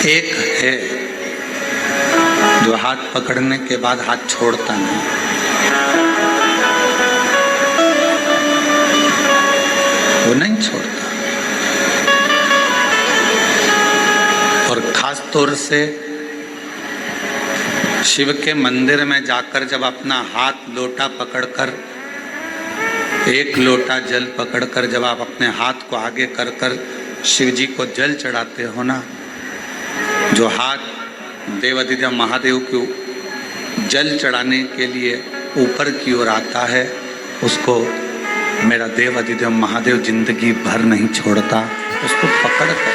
एक है जो हाथ पकड़ने के बाद हाथ छोड़ता नहीं। वो नहीं छोड़ता। और खास तौर से शिव के मंदिर में जाकर जब अपना हाथ लोटा पकड़कर, एक लोटा जल पकड़कर जब आप अपने हाथ को आगे कर कर शिव जी को जल चढ़ाते हो ना, जो हाथ देवाधिदेव महादेव को जल चढ़ाने के लिए ऊपर की ओर आता है, उसको मेरा देवाधिदेव महादेव जिंदगी भर नहीं छोड़ता। उसको पकड़ कर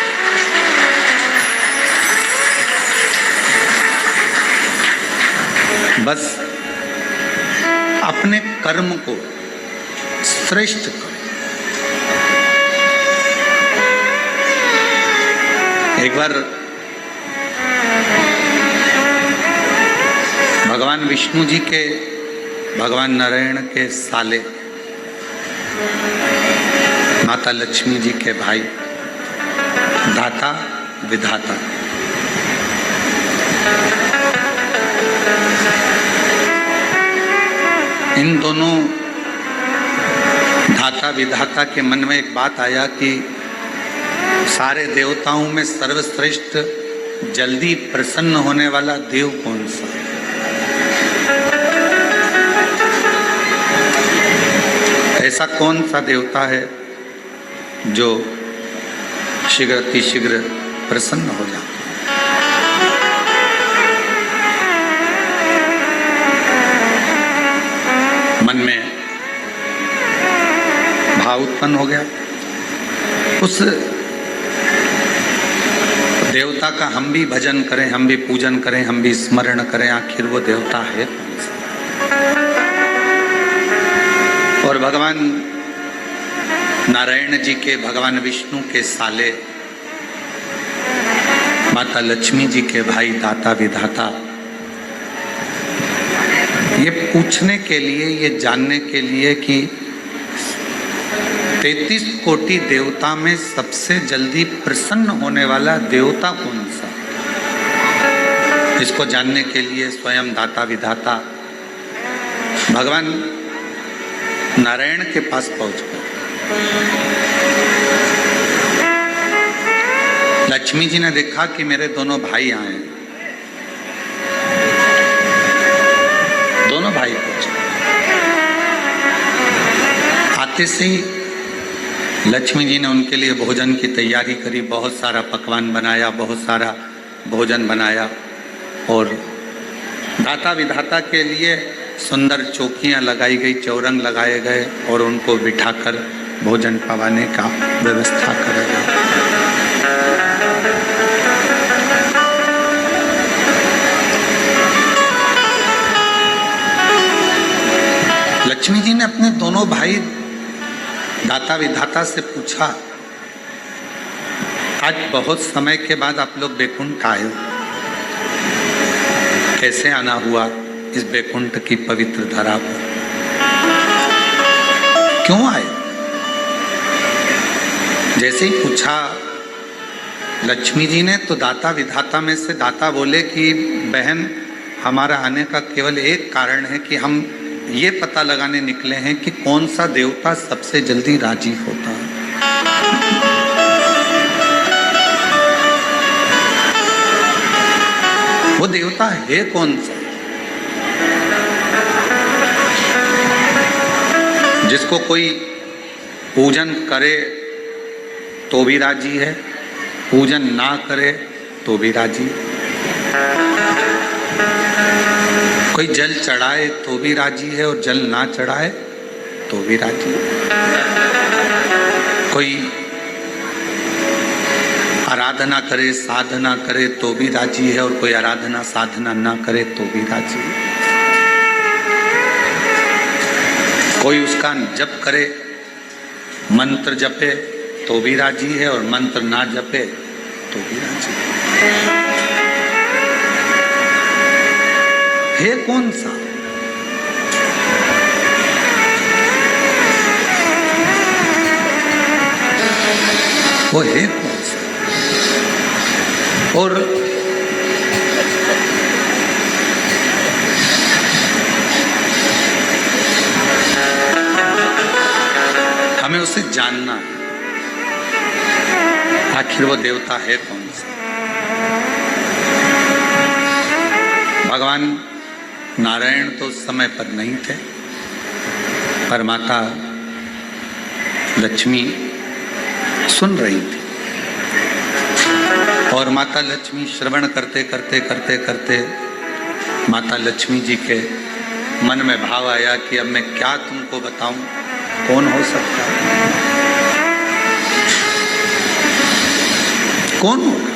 बस अपने कर्म को श्रेष्ठ करो। एक बार भगवान विष्णु जी के, भगवान नारायण के साले, माता लक्ष्मी जी के भाई, दाता विधाता, इन दोनों धाता विधाता के मन में एक बात आया कि सारे देवताओं में सर्वश्रेष्ठ जल्दी प्रसन्न होने वाला देव कौन सा? ऐसा कौन सा देवता है जो शीघ्र अतिशीघ्र प्रसन्न हो जाता? मन में भाव उत्पन्न हो गया। उस देवता का हम भी भजन करें, हम भी पूजन करें, हम भी स्मरण करें, आखिर वो देवता है कौन सा? और भगवान नारायण जी के, भगवान विष्णु के साले, माता लक्ष्मी जी के भाई, दाता विधाता, ये पूछने के लिए, ये जानने के लिए कि 33 कोटि देवता में सबसे जल्दी प्रसन्न होने वाला देवता कौन सा, इसको जानने के लिए स्वयं दाता विधाता भगवान नारायण के पास पहुंच गए। लक्ष्मी जी ने देखा कि मेरे दोनों भाई आए, दोनों भाई पहुंचे। आते से ही लक्ष्मी जी ने उनके लिए भोजन की तैयारी करी, बहुत सारा पकवान बनाया, बहुत सारा भोजन बनाया और दाता विधाता के लिए सुंदर चौकियां लगाई गई, चौरंग लगाए गए और उनको बिठाकर भोजन पवाने का व्यवस्था करा गया। लक्ष्मी जी ने अपने दोनों भाई दाता विधाता से पूछा, आज बहुत समय के बाद आप लोग बैकुंठ आए, कैसे आना हुआ इस बैकुंठ की पवित्र धरा पर? क्यों आए? जैसे ही पूछा लक्ष्मी जी ने तो दाता विधाता में से दाता बोले कि बहन, हमारा आने का केवल एक कारण है कि हम ये पता लगाने निकले हैं कि कौन सा देवता सबसे जल्दी राजी होता है। वो देवता है कौन सा जिसको कोई पूजन करे तो भी राजी है, पूजन ना करे तो भी राजी, कोई जल चढ़ाए तो भी राजी है और जल ना चढ़ाए तो भी राजी, कोई आराधना करे साधना करे तो भी राजी है और कोई आराधना साधना ना करे तो भी राजी है, कोई उसका जप करे, मंत्र जपे तो भी राजी है और मंत्र ना जपे तो भी राजी है कौन सा? वो है कौन सा? और जानना है आखिर वो देवता है कौन सा। भगवान नारायण तो उस समय पर नहीं थे, पर माता लक्ष्मी सुन रही थी और माता लक्ष्मी श्रवण करते करते करते करते माता लक्ष्मी जी के मन में भाव आया कि अब मैं क्या तुमको बताऊं, कौन हो सकता है, कौन होगा।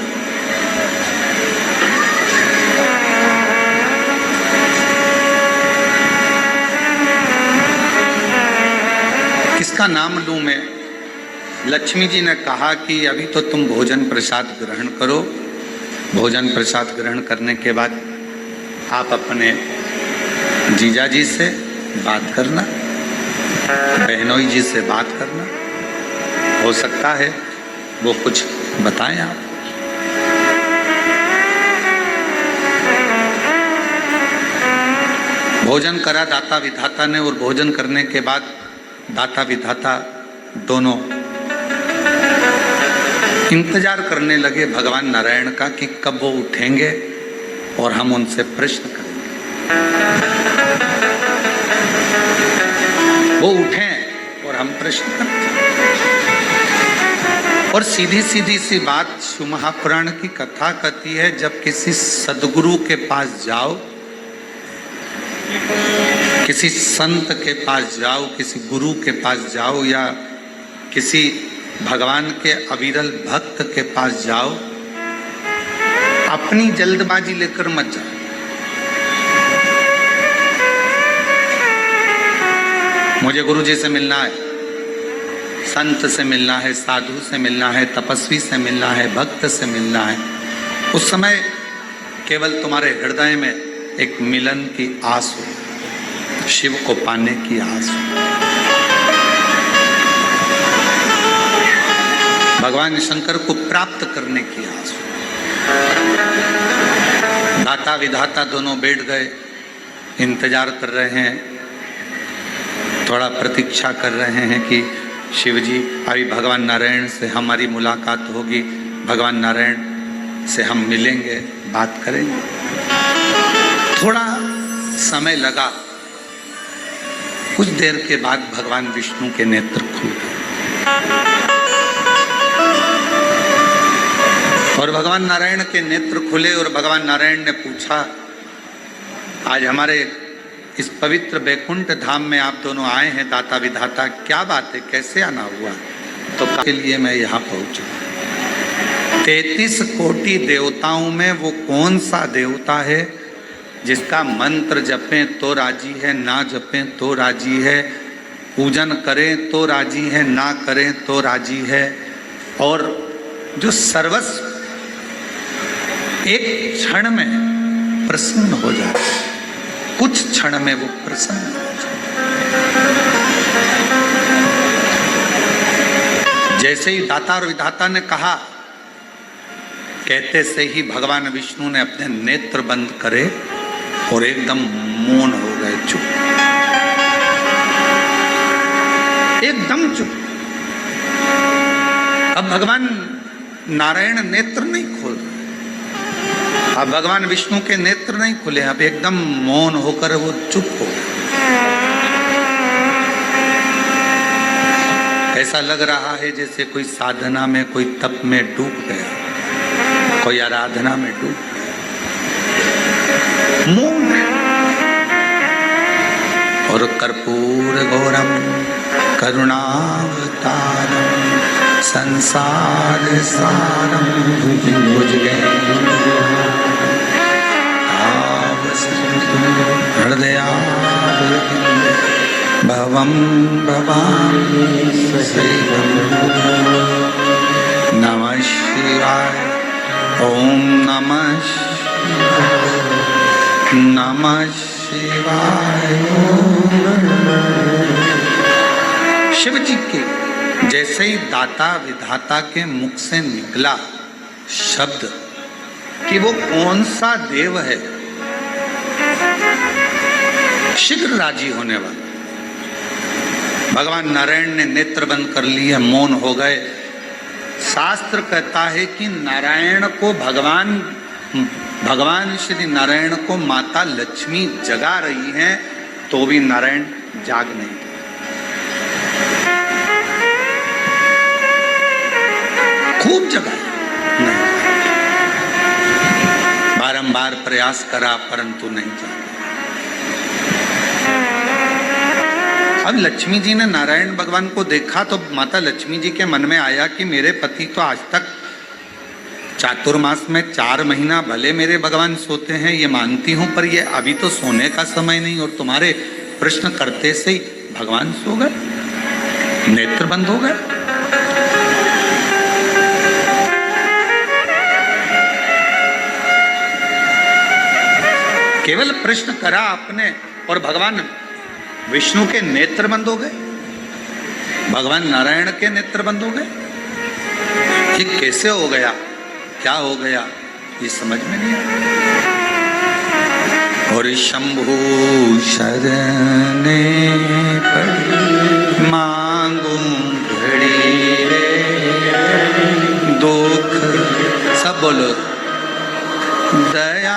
किसका नाम लूं मैं। लक्ष्मी जी ने कहा कि अभी तो तुम भोजन प्रसाद ग्रहण करो, भोजन प्रसाद ग्रहण करने के बाद आप अपने जीजा जी से बात करना, बहनोई जी से बात करना, हो सकता है वो कुछ बताएं आप। भोजन करा दाता विधाता ने और भोजन करने के बाद दाता विधाता दोनों इंतजार करने लगे भगवान नारायण का कि कब वो उठेंगे और हम उनसे प्रश्न करेंगे। वो उठें और हम प्रश्न करें। और सीधी सीधी सी बात शिव महापुराण की कथा कहती है, जब किसी सदगुरु के पास जाओ, किसी संत के पास जाओ, किसी गुरु के पास जाओ या किसी भगवान के अविरल भक्त के पास जाओ, अपनी जल्दबाजी लेकर मत जाओ। मुझे गुरु जी से मिलना है, संत से मिलना है, साधु से मिलना है, तपस्वी से मिलना है, भक्त से मिलना है। उस समय केवल तुम्हारे हृदय में एक मिलन की आस हो, शिव को पाने की आस हो। भगवान शंकर को प्राप्त करने की आस हो। दाता विधाता दोनों बैठ गए, इंतजार कर रहे हैं, थोड़ा प्रतीक्षा कर रहे हैं कि शिव जी अभी भगवान नारायण से हमारी मुलाकात होगी, भगवान नारायण से हम मिलेंगे, बात करेंगे। थोड़ा समय लगा, कुछ देर के बाद भगवान विष्णु के नेत्र खुल गए और भगवान नारायण के नेत्र खुले और भगवान नारायण ने पूछा, आज हमारे इस पवित्र बैकुंठ धाम में आप दोनों आए हैं दाता विधाता, क्या बात है, कैसे आना हुआ। तो के लिए मैं यहाँ पहुंचा। 33 कोटि देवताओं में वो कौन सा देवता है जिसका मंत्र जपें तो राजी है, ना जपें तो राजी है, पूजन करें तो राजी है, ना करें तो राजी है, और जो सर्वस्व एक क्षण में प्रसन्न हो जाता है, कुछ क्षण में वो प्रसन्न हो जाता है। जैसे ही दाता और विधाता ने कहा, कहते से ही भगवान विष्णु ने अपने नेत्र बंद करे और एकदम मौन हो गए, चुप, एकदम चुप। अब भगवान नारायण नेत्र नहीं खोल रहे, अब भगवान विष्णु के नेत्र नहीं खुले, अब एकदम मौन होकर वो चुप हो गए। ऐसा लग रहा है जैसे कोई साधना में, कोई तप में डूब गया, कोई आराधना में डूब गया, मौन है। और कर्पूर गौरम करुणावतारम संसार सारम भुजगे हृदया भवम भवामि सहितं। नमः शिवाय, ओम नमः शिवाय, नमः शिवाय। शिव जी के जैसे ही दाता विधाता के मुख से निकला शब्द कि वो कौन सा देव है शीघ्र राजी होने वाला, भगवान नारायण ने नेत्र बंद कर लिए, मौन हो गए। शास्त्र कहता है कि नारायण को भगवान श्री नारायण को माता लक्ष्मी जगा रही हैं, तो भी नारायण जाग नहीं। खूब जगा नहीं, बारंबार प्रयास करा परंतु नहीं जागा। अब लक्ष्मी जी ने नारायण भगवान को देखा तो माता लक्ष्मी जी के मन में आया कि मेरे पति तो आज तक चातुर्मास में 4 महीना भले मेरे भगवान सोते हैं, ये मानती हूं, पर ये अभी तो सोने का समय नहीं, और तुम्हारे प्रश्न करते से ही भगवान सो गए, नेत्र बंद हो गए। केवल प्रश्न करा आपने और भगवान विष्णु के नेत्र बंद हो गए, भगवान नारायण के नेत्र बंद हो गए। ये कैसे हो गया, क्या हो गया, ये समझ में नहीं आया। और शंभु शरणे पड़ी मांगू घड़ी रे दुख, सब बोलो दया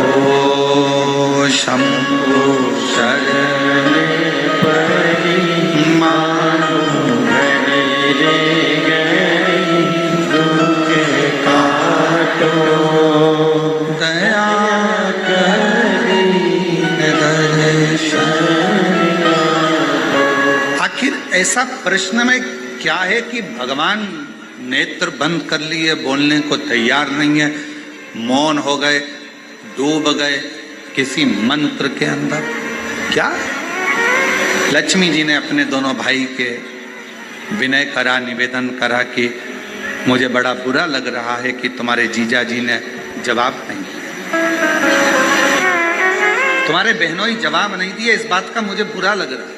ओ शंभु शरण पड़ी मांगू घड़ी रे दुख काटो दया करीन दर्शन। आखिर ऐसा प्रश्न में क्या है कि भगवान नेत्र बंद कर लिए, बोलने को तैयार नहीं है, मौन हो गए, डूब गए किसी मंत्र के अंदर। क्या लक्ष्मी जी ने अपने दोनों भाई के विनय करा, निवेदन करा कि मुझे बड़ा बुरा लग रहा है कि तुम्हारे जीजा जी ने जवाब नहीं दिया, तुम्हारे बहनों ही जवाब नहीं दिए, इस बात का मुझे बुरा लग रहा है।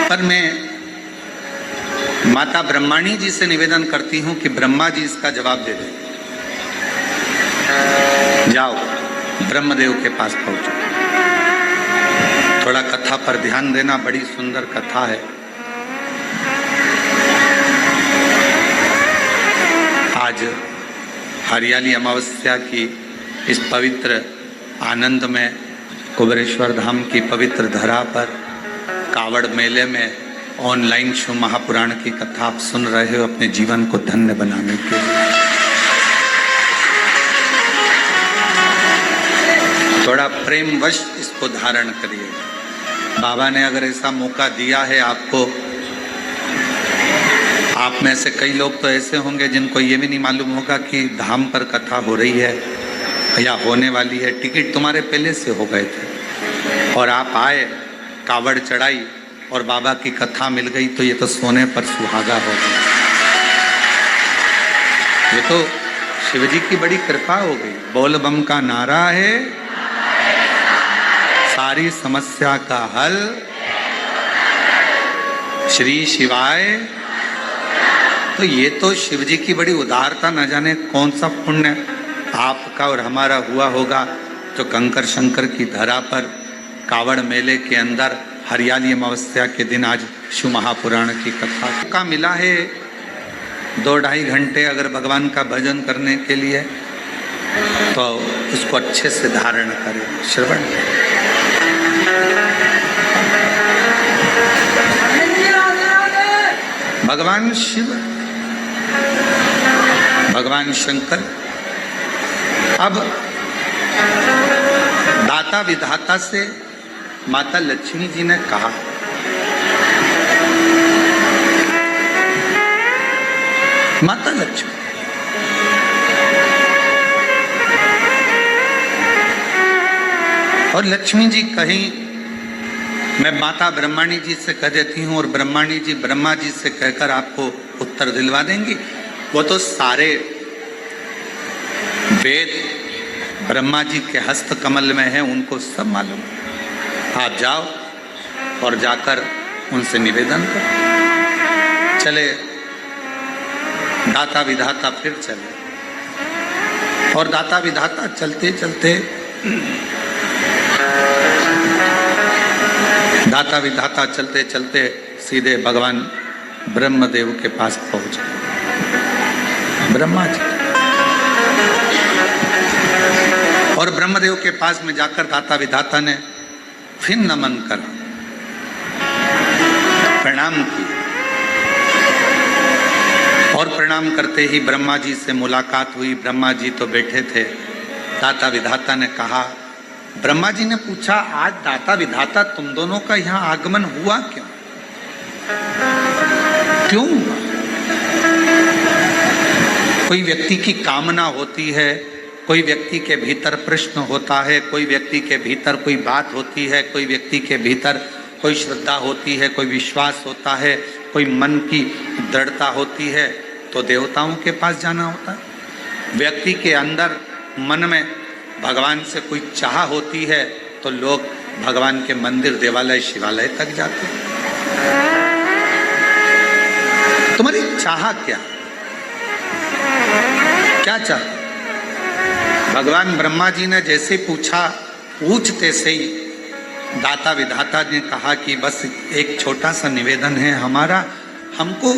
पर मैं माता ब्रह्माणी जी से निवेदन करती हूं कि ब्रह्मा जी इसका जवाब दे दें। जाओ ब्रह्मदेव के पास पहुंचो, थोड़ा कथा पर ध्यान देना, बड़ी सुंदर कथा है। आज हरियाली अमावस्या की इस पवित्र आनंद में कुबेरेश्वर धाम की पवित्र धरा पर कावड़ मेले में ऑनलाइन शिव महापुराण की कथा आप सुन रहे हो अपने जीवन को धन्य बनाने के लिए। थोड़ा प्रेमवश इसको धारण करिएगा। बाबा ने अगर ऐसा मौका दिया है आपको, आप में से कई लोग तो ऐसे होंगे जिनको ये भी नहीं मालूम होगा कि धाम पर कथा हो रही है या होने वाली है। टिकट तुम्हारे पहले से हो गए थे और आप आए, कावड़ चढ़ाई और बाबा की कथा मिल गई, तो ये तो सोने पर सुहागा हो गया। ये तो शिवजी की बड़ी कृपा हो गई। बोल बम का नारा है, सारी समस्या का हल श्री शिवाय। तो ये तो शिवजी की बड़ी उदारता, न जाने कौन सा पुण्य आपका और हमारा हुआ होगा, जो कंकर शंकर की धरा पर कावड़ मेले के अंदर हरियाली अमावस्या के दिन आज शिव महापुराण की कथा का मिला है। 2-2.5 घंटे अगर भगवान का भजन करने के लिए, तो उसको अच्छे से धारण करें, श्रवण। भगवान शिव, भगवान शंकर अब दाता विधाता से माता लक्ष्मी जी ने कहा, माता लक्ष्मी और लक्ष्मी जी कहीं, मैं माता ब्रह्माणी जी से कह देती हूँ और ब्रह्माणी जी ब्रह्मा जी से कहकर आपको उत्तर दिलवा देंगी। वो तो सारे वेद ब्रह्मा जी के हस्त कमल में है, उनको सब मालूम। आप जाओ और जाकर उनसे निवेदन करो। चले दाता विधाता फिर चले। और दाता विधाता चलते चलते दाता विधाता चलते चलते सीधे भगवान ब्रह्मदेव के पास पहुंचे। ब्रह्मा जी और ब्रह्मदेव के पास में जाकर दाता विधाता ने फिर नमन करा, प्रणाम किया और प्रणाम करते ही ब्रह्मा जी से मुलाकात हुई। ब्रह्मा जी तो बैठे थे। दाता विधाता ने कहा, ब्रह्मा जी ने पूछा, आज दाता विधाता तुम दोनों का यहाँ आगमन हुआ क्यों? क्यों हुआ? कोई व्यक्ति की कामना होती है, कोई व्यक्ति के भीतर प्रश्न होता है, कोई व्यक्ति के भीतर कोई बात होती है, कोई व्यक्ति के भीतर कोई श्रद्धा होती है, कोई विश्वास होता है, कोई मन की दृढ़ता होती है, तो देवताओं के पास जाना होता है। व्यक्ति के अंदर मन में भगवान से कोई चाह होती है तो लोग भगवान के मंदिर, देवालय, शिवालय तक जाते हैं। तुम्हारी चाह क्या क्या चाह? भगवान ब्रह्मा जी ने जैसे पूछा, पूछते से ही दाता विधाता ने कहा कि बस एक छोटा सा निवेदन है हमारा, हमको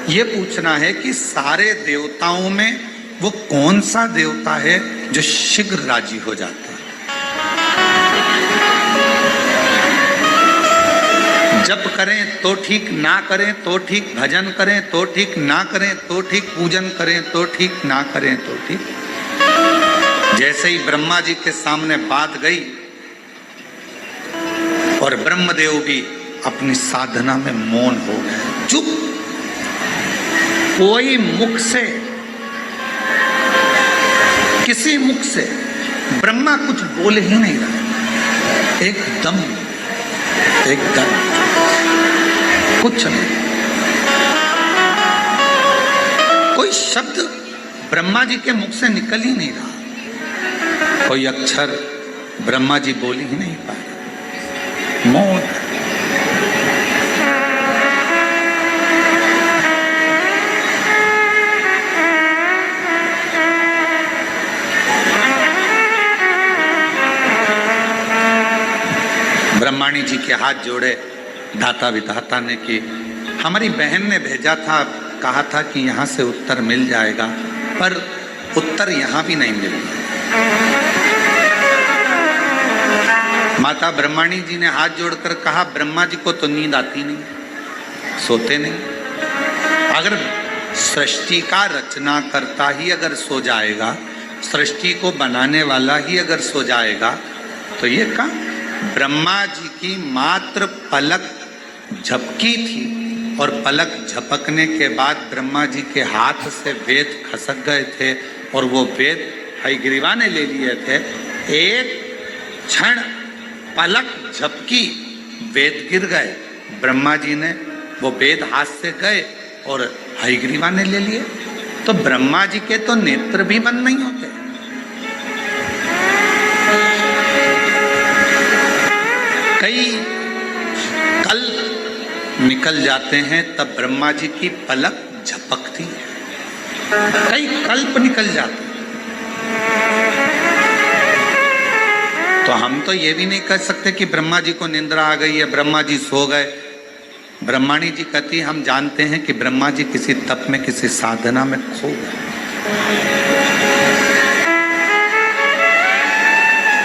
ये पूछना है कि सारे देवताओं में वो कौन सा देवता है जो शीघ्र राजी हो जाता है? जप करें तो ठीक, ना करें तो ठीक, भजन करें तो ठीक, ना करें तो ठीक, पूजन करें तो ठीक, ना करें तो ठीक। जैसे ही ब्रह्मा जी के सामने बात गई और ब्रह्मदेव भी अपनी साधना में मौन हो गए, चुप। कोई मुख से, किसी मुख से ब्रह्मा कुछ बोल ही नहीं रहा, एकदम कुछ नहीं। कोई शब्द ब्रह्मा जी के मुख से निकल ही नहीं रहा, कोई अक्षर ब्रह्मा जी बोल ही नहीं पाए, मौन। ब्रह्माणी जी के हाथ जोड़े दाता विधाता ने कि हमारी बहन ने भेजा था, कहा था कि यहाँ से उत्तर मिल जाएगा, पर उत्तर यहाँ भी नहीं मिल रहा। माता ब्रह्माणी जी ने हाथ जोड़कर कहा, ब्रह्मा जी को तो नींद आती नहीं, सोते नहीं। अगर सृष्टि का रचना करता ही अगर सो जाएगा, सृष्टि को बनाने वाला ही अगर सो जाएगा, तो ये काम ब्रह्मा जी की मात्र पलक झपकी थी और पलक झपकने के बाद ब्रह्मा जी के हाथ से वेद खसक गए थे और वो वेद हयग्रीवा ने ले लिए थे। एक क्षण पलक झपकी, वेद गिर गए, ब्रह्मा जी ने वो वेद हाथ से गए और हयग्रीवा ने ले लिए। तो ब्रह्मा जी के तो नेत्र भी बंद नहीं होते। कई कल्प निकल जाते हैं तब ब्रह्मा जी की पलक झपकती है, कई कल्प निकल जाते हैं। तो हम तो ये भी नहीं कह सकते कि ब्रह्मा जी को निंद्रा आ गई है, ब्रह्मा जी सो गए। ब्रह्माणी जी कहती, हम जानते हैं कि ब्रह्मा जी किसी तप में, किसी साधना में खो गए।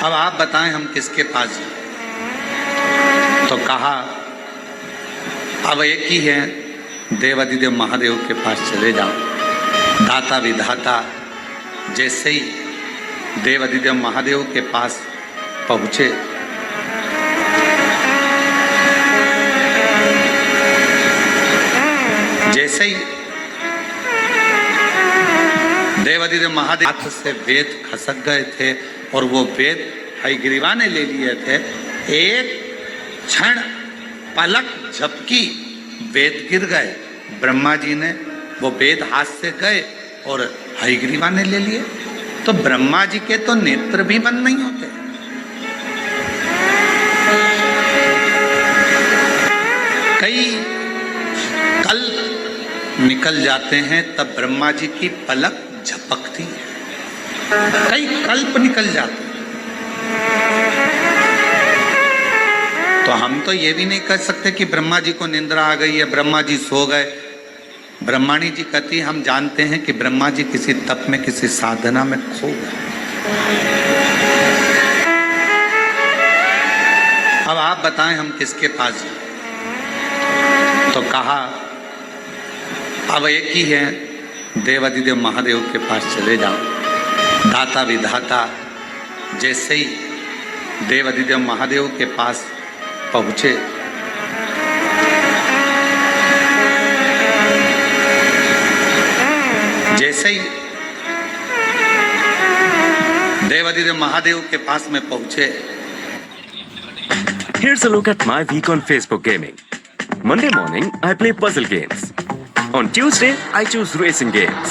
अब आप बताएं हम किसके पास जाएं? तो कहा अब एक ही है, देवादिदेव महादेव के पास चले जाओ। दाता विधाता जैसे ही देवादिदेव महादेव के पास पहुंचे, जैसे ही देवादिदेव महादेव हाथ से वेद खसक गए थे और वो वेद हयग्रीवा ने ले लिए थे। एक क्षण पलक झपकी, वेद गिर गए, ब्रह्मा जी ने वो वेद हाथ से गए और हयग्रीवा ने ले लिए। तो ब्रह्मा जी के तो नेत्र भी बंद नहीं होते। कई कल्प निकल जाते हैं तब ब्रह्मा जी की पलक झपकती है, कई कल्प निकल जाते। तो हम तो ये भी नहीं कह सकते कि ब्रह्मा जी को निंद्रा आ गई है, ब्रह्मा जी सो गए। ब्रह्माणी जी कहती हम जानते हैं कि ब्रह्मा जी किसी तप में, किसी साधना में खो गए। अब आप बताएं हम किसके पास जाएं? तो कहा अब एक ही है, देवाधिदेव महादेव के पास चले जाओ। दाता विधाता जैसे ही देवाधिदेव महादेव के पास पहुंचे, जैसे ही देवाधिदेव महादेव के पास में पहुंचे। Here's a look at my week on Facebook Gaming. Monday morning, I play puzzle games. On Tuesday, I choose racing games.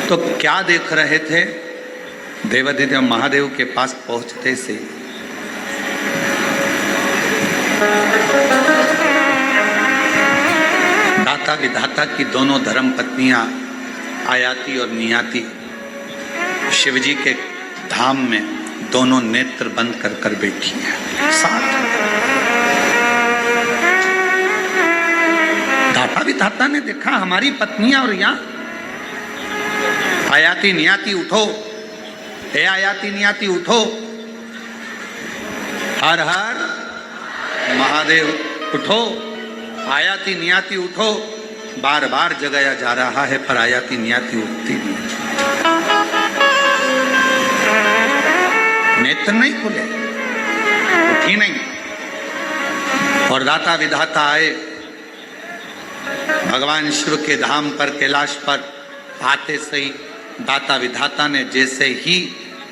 तो क्या देख रहे थे? देवाधिदेव महादेव के पास पहुंचते से दाता विधाता की दोनों धर्म पत्नियां आयाति और नियाति शिवजी के धाम में दोनों नेत्र बंद कर कर बैठी हैं साथ। दाता विधाता ने देखा हमारी पत्नियां और यहाँ आयाति नियाति उठो, हे आयाति नियाति उठो, हर हर महादेव उठो, आयाति नियाति उठो। बार बार जगाया जा रहा है पर आयाति नियाति उठती नहीं, नेत्र नहीं खुले, उठी नहीं। और दाता विधाता आए भगवान शिव के धाम पर, कैलाश पर आते सही दाता विधाता ने जैसे ही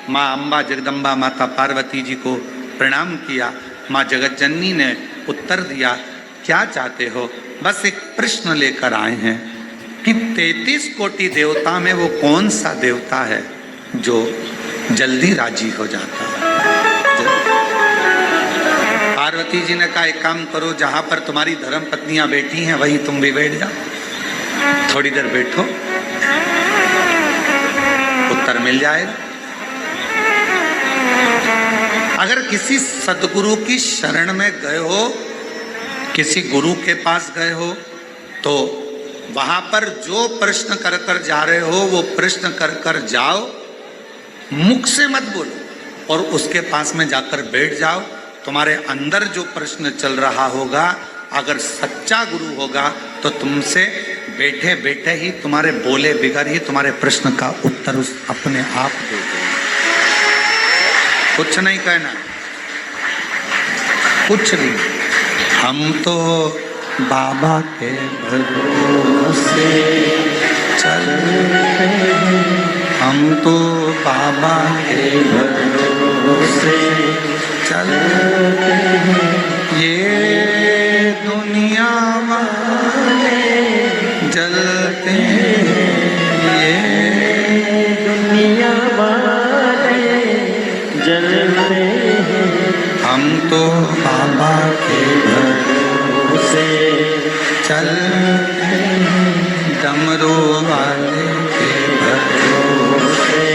माँ अम्बा जगदम्बा माता पार्वती जी को प्रणाम किया, माँ जगतजननी ने उत्तर दिया, क्या चाहते हो? बस एक प्रश्न लेकर आए हैं कि 33 कोटि देवता में वो कौन सा देवता है जो जल्दी राजी हो जाता है? पार्वती जी ने कहा एक काम करो, जहां पर तुम्हारी धर्म पत्नियां बैठी हैं वहीं तुम भी बैठ जाओ, थोड़ी देर बैठो, उत्तर मिल जाएगा। अगर किसी सदगुरु की शरण में गए हो, किसी गुरु के पास गए हो, तो वहां पर जो प्रश्न कर कर जा रहे हो वो प्रश्न कर कर जाओ, मुख से मत बोलो और उसके पास में जाकर बैठ जाओ। तुम्हारे अंदर जो प्रश्न चल रहा होगा, अगर सच्चा गुरु होगा तो तुमसे बैठे बैठे ही तुम्हारे बोले बिगड़ ही तुम्हारे प्रश्न का उत्तर उस अपने आप दे देगा। कुछ नहीं कहना, कुछ नहीं। हम तो बाबा के भरोसे चलते हैं, हम तो बाबा के भरोसे चलते हैं, ये दुनिया वाले जलते हैं, ये दुनिया वाले जलते हैं, हम तो बाबा के भरोसे चलते हैं, डमरू वाले के भरोसे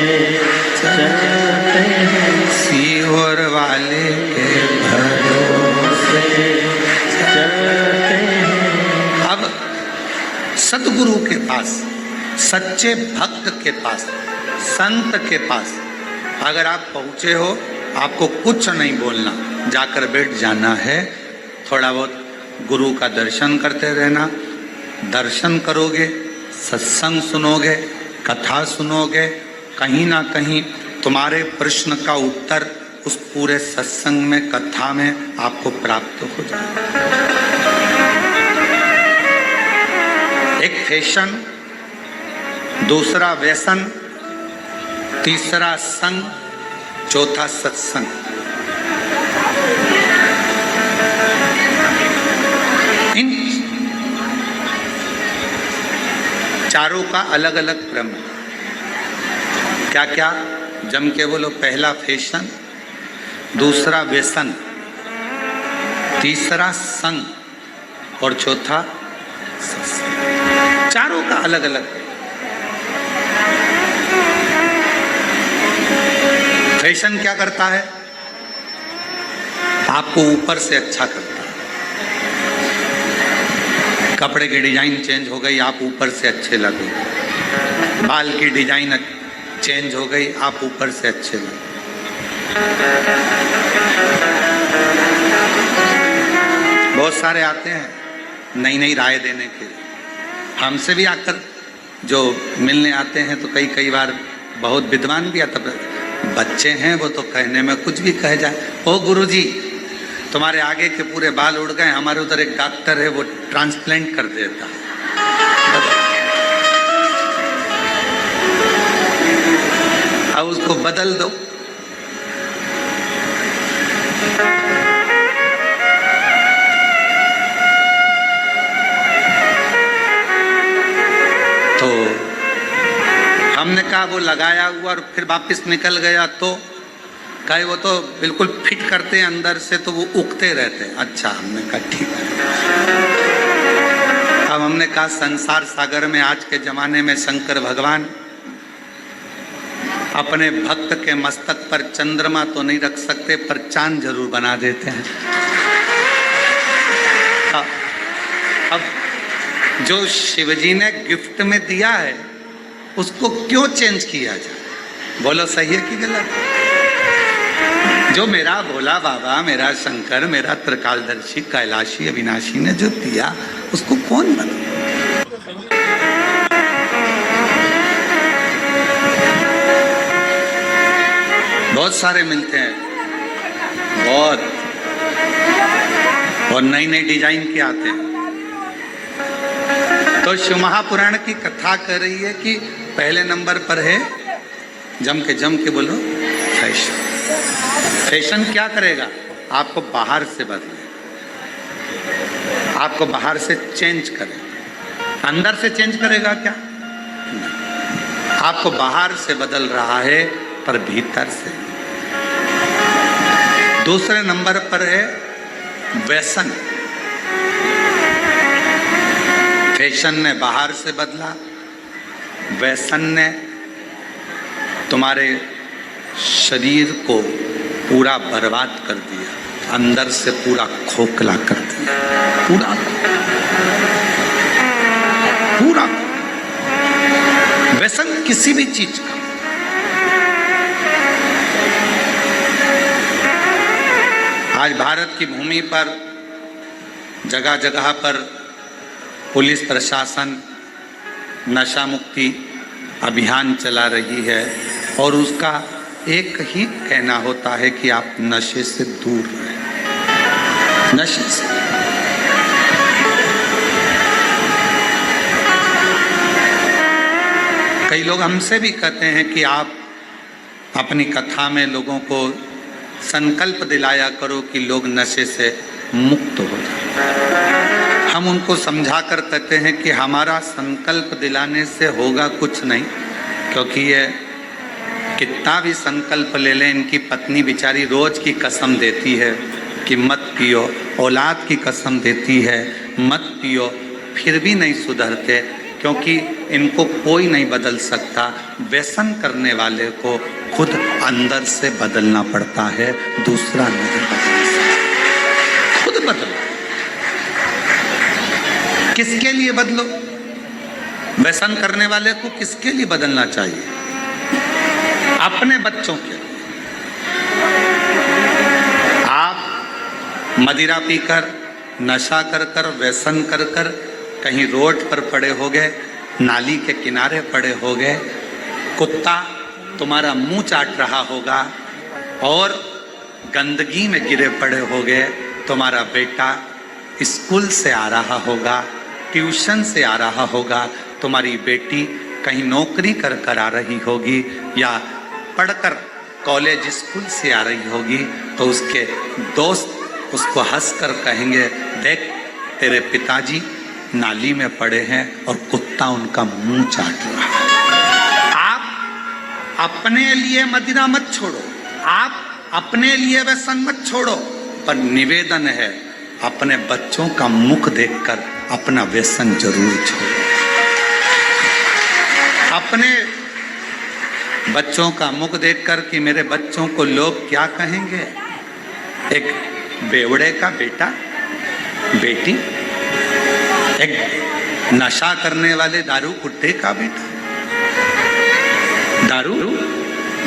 चलते हैं, सीहोर वाले के भरोसे चलते हैं। अब सदगुरु के पास, सच्चे भक्त के पास, संत के पास अगर आप पहुंचे हो, आपको कुछ नहीं बोलना, जाकर बैठ जाना है। थोड़ा बहुत गुरु का दर्शन करते रहना। दर्शन करोगे, सत्संग सुनोगे, कथा सुनोगे, कहीं ना कहीं तुम्हारे प्रश्न का उत्तर उस पूरे सत्संग में, कथा में आपको प्राप्त हो जाएगा। एक फैशन, दूसरा व्यसन, तीसरा संग, चौथा सत्संग। इन चारों का अलग अलग क्रम है। क्या क्या? जम के बोलो। पहला फैशन, दूसरा व्यसन, तीसरा संग और चौथा सत्संग। चारों का अलग अलग। फैशन क्या करता है? आपको ऊपर से अच्छा करता है। कपड़े की डिजाइन चेंज हो गई, आप ऊपर से अच्छे लगे। बाल की डिजाइन चेंज हो गई, आप ऊपर से अच्छे लगे। बहुत सारे आते हैं नई नई राय देने के लिए, हमसे भी आकर जो मिलने आते हैं तो कई बार बहुत विद्वान भी आता। बच्चे हैं वो तो कहने में कुछ भी कह जाए। ओ गुरुजी, तुम्हारे आगे के पूरे बाल उड़ गए, हमारे उधर एक डॉक्टर है वो ट्रांसप्लांट कर देता है। अब उसको बदल दो। तो हमने कहा वो लगाया हुआ और फिर वापस निकल गया, तो कहे वो तो बिल्कुल फिट करते हैं अंदर से, तो वो उगते रहते हैं। अच्छा, हमने कहा ठीक है। अब हमने कहा संसार सागर में आज के जमाने में शंकर भगवान अपने भक्त के मस्तक पर चंद्रमा तो नहीं रख सकते, पर चांद जरूर बना देते हैं। अब जो शिवजी ने गिफ्ट में दिया है उसको क्यों चेंज किया जाए? बोलो सही है कि गलत? जो मेरा भोला बाबा, मेरा शंकर, मेरा त्रिकालदर्शी कैलाशी अविनाशी ने जो दिया उसको कौन बदले? बहुत सारे मिलते हैं, बहुत, और नई नई डिजाइन के आते हैं। तो शिव महापुराण की कथा कर रही है कि पहले नंबर पर है, जम के बोलो, फैशन। फैशन क्या करेगा? आपको बाहर से बदले, आपको बाहर से चेंज करे। अंदर से चेंज करेगा क्या? आपको बाहर से बदल रहा है पर भीतर से। दूसरे नंबर पर है व्यसन। फैशन ने बाहर से बदला, व्यसन ने तुम्हारे शरीर को पूरा बर्बाद कर दिया, अंदर से पूरा खोखला कर दिया, पूरा व्यसन किसी भी चीज का। आज भारत की भूमि पर जगह जगह पर पुलिस प्रशासन नशा मुक्ति अभियान चला रही है और उसका एक ही कहना होता है कि आप नशे से दूर रहें, नशे से। कई लोग हमसे भी कहते हैं कि आप अपनी कथा में लोगों को संकल्प दिलाया करो कि लोग नशे से मुक्त हो जाए। हम उनको समझा कर कहते हैं कि हमारा संकल्प दिलाने से होगा कुछ नहीं, क्योंकि ये कितना भी संकल्प ले लें, इनकी पत्नी बेचारी रोज की कसम देती है कि मत पियो, औलाद की कसम देती है मत पियो, फिर भी नहीं सुधरते, क्योंकि इनको कोई नहीं बदल सकता। व्यसन करने वाले को खुद अंदर से बदलना पड़ता है, दूसरा नहीं बदल सकता। खुद बदलो। किसके लिए बदलो? व्यसन करने वाले को किसके लिए बदलना चाहिए? अपने बच्चों के लिए। आप मदिरा पीकर, नशा कर कर, व्यसन कर कर कहीं रोड पर पड़े हो गए, नाली के किनारे पड़े हो गए, कुत्ता तुम्हारा मुंह चाट रहा होगा और गंदगी में गिरे पड़े हो गए, तुम्हारा बेटा स्कूल से आ रहा होगा, ट्यूशन से आ रहा होगा, तुम्हारी बेटी कहीं नौकरी कर कर आ रही होगी या पढ़कर कॉलेज स्कूल से आ रही होगी, तो उसके दोस्त उसको हंसकर कहेंगे, देख तेरे पिताजी नाली में पड़े हैं और कुत्ता उनका मुंह चाट रहा है। आप अपने लिए मदिरा मत छोड़ो, आप अपने लिए व्यसन मत छोड़ो, पर निवेदन है अपने बच्चों का मुख देखकर अपना व्यसन जरूर छोड़ो। अपने बच्चों का मुख देखकर कि मेरे बच्चों को लोग क्या कहेंगे। एक बेवड़े का बेटा बेटी, एक नशा करने वाले दारू कुट्टे का बेटा, दारू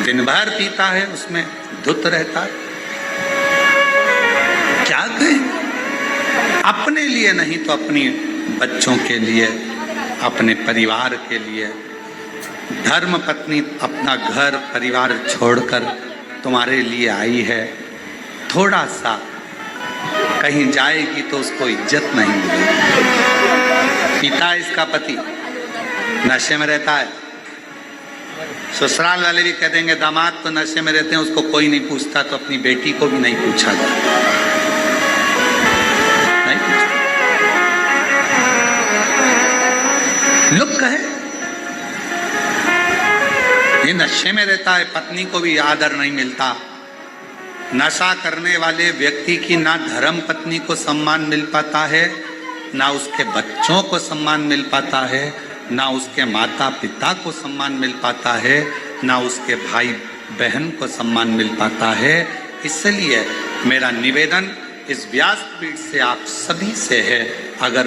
दिन भर पीता है, उसमें धुत रहता है, क्या कहें। अपने लिए नहीं तो अपनी बच्चों के लिए, अपने परिवार के लिए। धर्म पत्नी अपना घर परिवार छोड़कर तुम्हारे लिए आई है, थोड़ा सा कहीं जाएगी तो उसको इज्जत नहीं मिलेगी। पिता है इसका पति, नशे में रहता है, ससुराल वाले भी कह देंगे दामाद तो नशे में रहते हैं, उसको कोई नहीं पूछता, तो अपनी बेटी को भी नहीं पूछा जाता, नहीं पूछा। लोग कहे ये नशे में रहता है, पत्नी को भी आदर नहीं मिलता। नशा करने वाले व्यक्ति की ना धर्म पत्नी को सम्मान मिल पाता है, ना उसके बच्चों को सम्मान मिल पाता है, ना उसके माता पिता को सम्मान मिल पाता है, ना उसके भाई बहन को सम्मान मिल पाता है। इसलिए मेरा निवेदन इस व्यासपीठ से आप सभी से है, अगर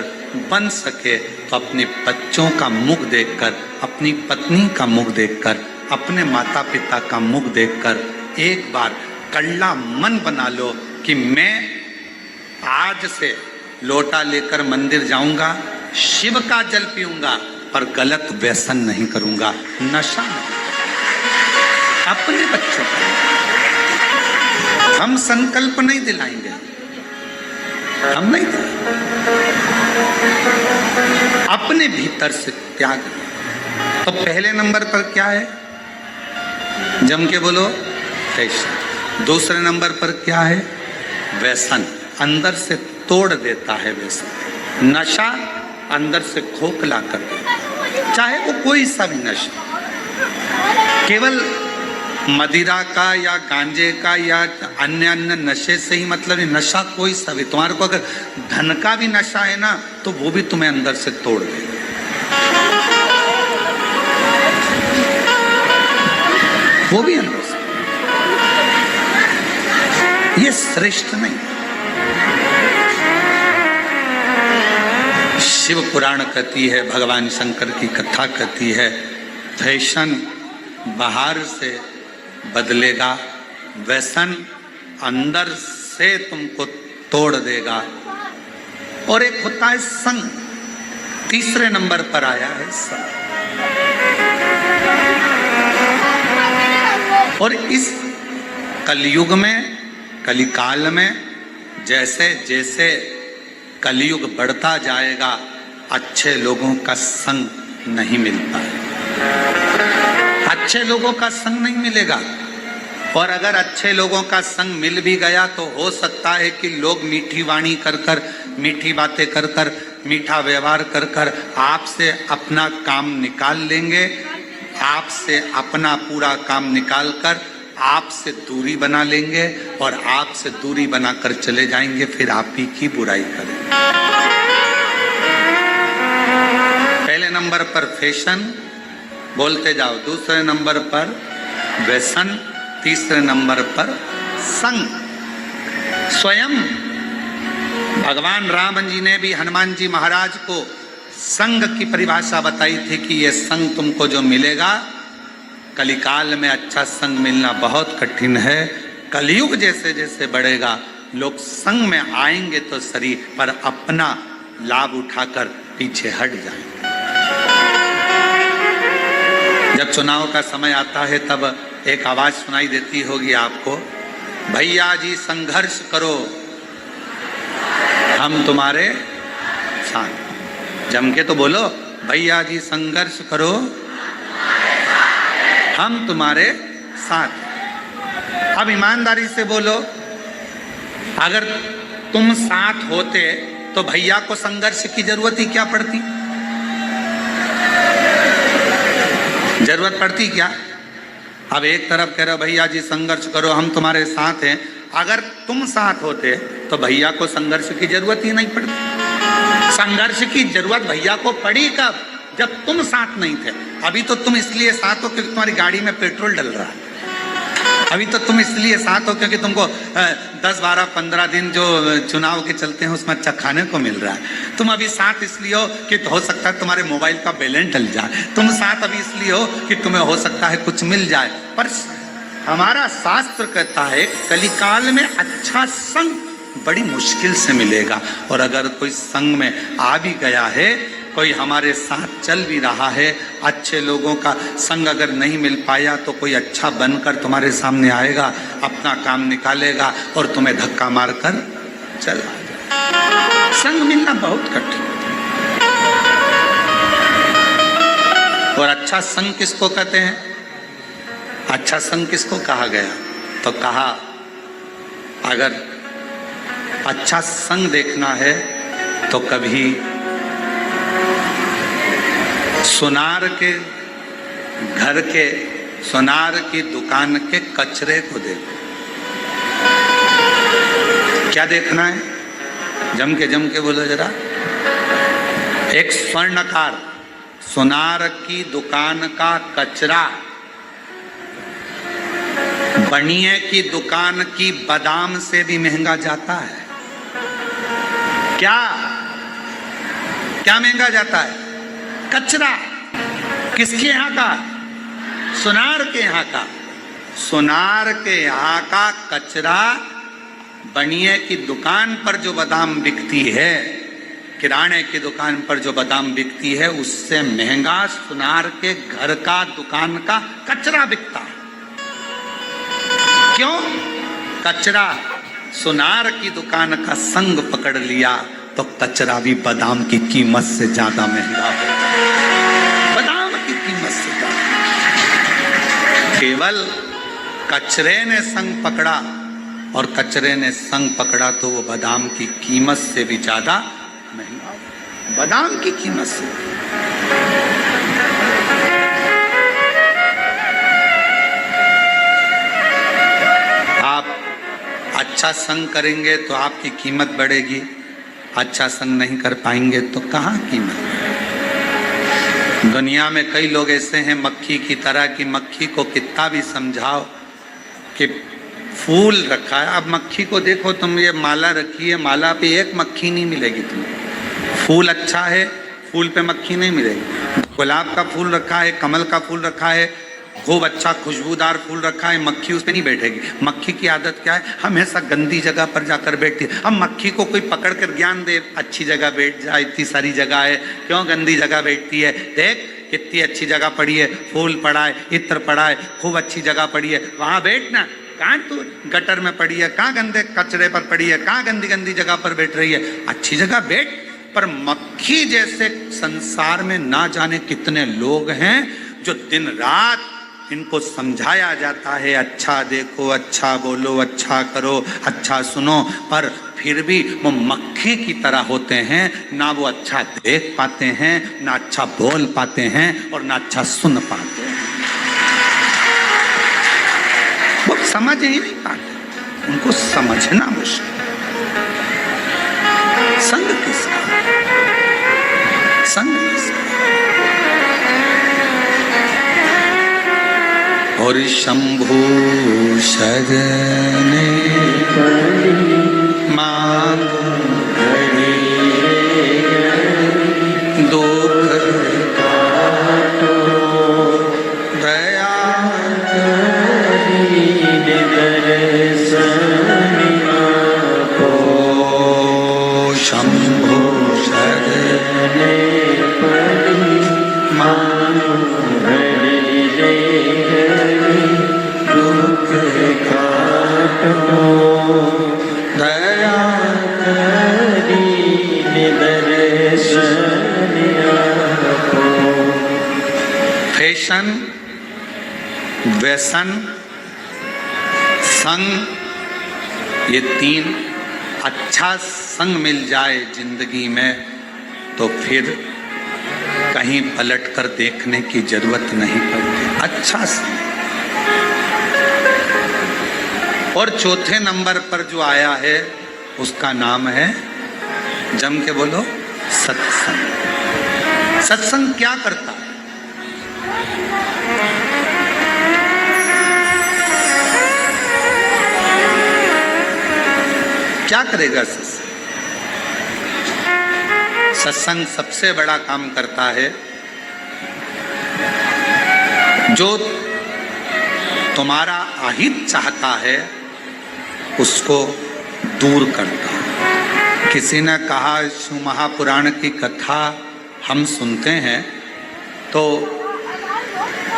बन सके तो अपने बच्चों का मुख देखकर, अपनी पत्नी का मुख देखकर, अपने माता पिता का मुख देखकर एक बार कल्ला मन बना लो कि मैं आज से लोटा लेकर मंदिर जाऊंगा, शिव का जल पीऊंगा, पर गलत व्यसन नहीं करूंगा, नशा नहीं। अपने बच्चों का हम संकल्प नहीं दिलाएंगे, हम नहीं दिलाएंगे, अपने भीतर से त्याग। तो पहले नंबर पर क्या है, जम के बोलो फैशन। दूसरे नंबर पर क्या है, व्यसन, अंदर से तोड़ देता है व्यसन। नशा अंदर से खोखला कर देता है, चाहे वो कोई सा भी नशा, केवल मदिरा का या गांजे का या अन्य अन्य नशे से ही मतलब नहीं, नशा कोई सा भी। तुम्हारे को अगर धन का भी नशा है ना, तो वो भी तुम्हें अंदर से तोड़ देगा। वो भी अंदर से, ये श्रेष्ठ नहीं। शिव पुराण कहती है, भगवान शंकर की कथा कहती है, फैशन बाहर से बदलेगा, व्यसन अंदर से तुमको तोड़ देगा। और एक होता है संग, तीसरे नंबर पर आया है संग। और इस कलयुग में, कलिकाल में, जैसे जैसे कलयुग बढ़ता जाएगा, अच्छे लोगों का संग नहीं मिलता है, अच्छे लोगों का संग नहीं मिलेगा। और अगर अच्छे लोगों का संग मिल भी गया तो हो सकता है कि लोग मीठी वाणी कर कर, मीठी बातें कर कर, मीठा व्यवहार कर कर आपसे अपना काम निकाल लेंगे, आपसे अपना पूरा काम निकाल कर आपसे दूरी बना लेंगे, और आपसे दूरी बनाकर चले जाएंगे, फिर आप ही की बुराई करेंगे। पहले नंबर पर फैशन, बोलते जाओ, दूसरे नंबर पर व्यसन, तीसरे नंबर पर संग। स्वयं भगवान राम जी ने भी हनुमान जी महाराज को संग की परिभाषा बताई थी कि ये संग तुमको जो मिलेगा, कलिकाल में अच्छा संग मिलना बहुत कठिन है। कलयुग जैसे जैसे बढ़ेगा, लोग संग में आएंगे तो सही, पर अपना लाभ उठाकर पीछे हट जाएंगे। जब चुनाव का समय आता है तब एक आवाज सुनाई देती होगी आपको, भैया जी संघर्ष करो, हम तुम्हारे साथ। जम के तो बोलो, भैया जी संघर्ष करो, हम तुम्हारे साथ। अब ईमानदारी से बोलो, अगर तुम साथ होते तो भैया को संघर्ष की जरूरत ही क्या पड़ती, जरूरत पड़ती क्या? अब एक तरफ कह रहे हो भैया जी संघर्ष करो, हम तुम्हारे साथ हैं, अगर तुम साथ होते तो भैया को संघर्ष की जरूरत ही नहीं पड़ती। संघर्ष की जरूरत भैया को पड़ी कब? जब तुम साथ नहीं थे। अभी तो तुम इसलिए साथ हो क्योंकि तुम्हारी गाड़ी में पेट्रोल डल रहा है। अभी तो तुम इसलिए साथ हो क्योंकि तुमको 10, 12, 15 दिन जो चुनाव के चलते हैं उसमें अच्छा खाने को मिल रहा है। तुम अभी साथ इसलिए हो कि हो सकता है तुम्हारे मोबाइल का बैलेंस डल जाए। तुम साथ अभी इसलिए हो कि तुम्हें हो सकता है कुछ मिल जाए। पर हमारा शास्त्र कहता है कलिकाल में अच्छा संग बड़ी मुश्किल से मिलेगा। और अगर कोई संग में आ भी गया है, कोई हमारे साथ चल भी रहा है, अच्छे लोगों का संग अगर नहीं मिल पाया तो कोई अच्छा बनकर तुम्हारे सामने आएगा, अपना काम निकालेगा और तुम्हें धक्का मारकर चला जाएगा। संग मिलना बहुत कठिन। और अच्छा संग किसको कहते हैं? अच्छा संग किसको कहा गया? तो कहा अगर अच्छा संग देखना है तो कभी सुनार के घर के, सुनार की दुकान के कचरे को देखो। क्या देखना है? जम के बोलो जरा। एक स्वर्णकार सुनार की दुकान का कचरा बनिए की दुकान की बादाम से भी महंगा जाता है। क्या क्या महंगा जाता है? कचरा। किसके यहाँ का? सुनार के यहाँ का। सुनार के यहाँ का कचरा बनिए की दुकान पर जो बादाम बिकती है, किराने की दुकान पर जो बादाम बिकती है, उससे महंगा सुनार के घर का दुकान का कचरा बिकता है। क्यों? कचरा सुनार की दुकान का संग पकड़ लिया तो कचरा भी बादाम की कीमत से ज्यादा महंगा हो। बादाम की कीमत से ज्यादा। केवल कचरे ने संग पकड़ा, और कचरे ने संग पकड़ा तो वो बादाम की कीमत से भी ज्यादा महंगा। बादाम की कीमत से। आप अच्छा संग करेंगे तो आपकी कीमत बढ़ेगी, अच्छा संग नहीं कर पाएंगे तो कहाँ कीमत। दुनिया में कई लोग ऐसे हैं मक्खी की तरह की, मक्खी को कितना भी समझाओ कि फूल रखा है। अब मक्खी को देखो तुम, ये माला रखी है, माला पे एक मक्खी नहीं मिलेगी तुम्हें। फूल अच्छा है, फूल पे मक्खी नहीं मिलेगी। गुलाब का फूल रखा है, कमल का फूल रखा है, खूब अच्छा खुशबूदार फूल रखा है, मक्खी उस पे नहीं बैठेगी। मक्खी की आदत क्या है? हमेशा गंदी जगह पर जाकर बैठती है। अब मक्खी को कोई पकड़ कर ज्ञान दे, अच्छी जगह बैठ जा, इतनी सारी जगह है, क्यों गंदी जगह बैठती है? देख कितनी अच्छी जगह पड़ी है, फूल पड़ा है, इत्र पड़ा है, खूब अच्छी जगह पड़ी है, वहां बैठना। कहाँ तू गटर में पड़ी है, कहाँ गंदे कचरे पर पड़ी है, कहाँ गंदी गंदी जगह पर बैठ रही है, अच्छी जगह बैठ। पर मक्खी जैसे संसार में ना जाने कितने लोग हैं जो दिन रात इनको समझाया जाता है, अच्छा देखो, अच्छा बोलो, अच्छा करो, अच्छा सुनो, पर फिर भी वो मक्खी की तरह होते हैं। ना वो अच्छा देख पाते हैं, ना अच्छा बोल पाते हैं, और ना अच्छा सुन पाते हैं। वो समझ ही नहीं पाते, उनको समझना मुश्किल। संग किसका? संग किसका? और शंभु शरणे मांगो दुख काटो दया को। शंभु शरणे मांगो दया फैशन, व्यसन, संग, ये तीन। अच्छा संग मिल जाए जिंदगी में तो फिर कहीं पलट कर देखने की जरूरत नहीं पड़ती। अच्छा संग। और चौथे नंबर पर जो आया है उसका नाम है, जम के बोलो, सत्संग। सत्संग क्या करता है? क्या करेगा सत्संग? सत्संग सबसे बड़ा काम करता है, जो तुम्हारा अहित चाहता है उसको दूर करता है। किसी ने कहा, शिव महापुराण की कथा हम सुनते हैं तो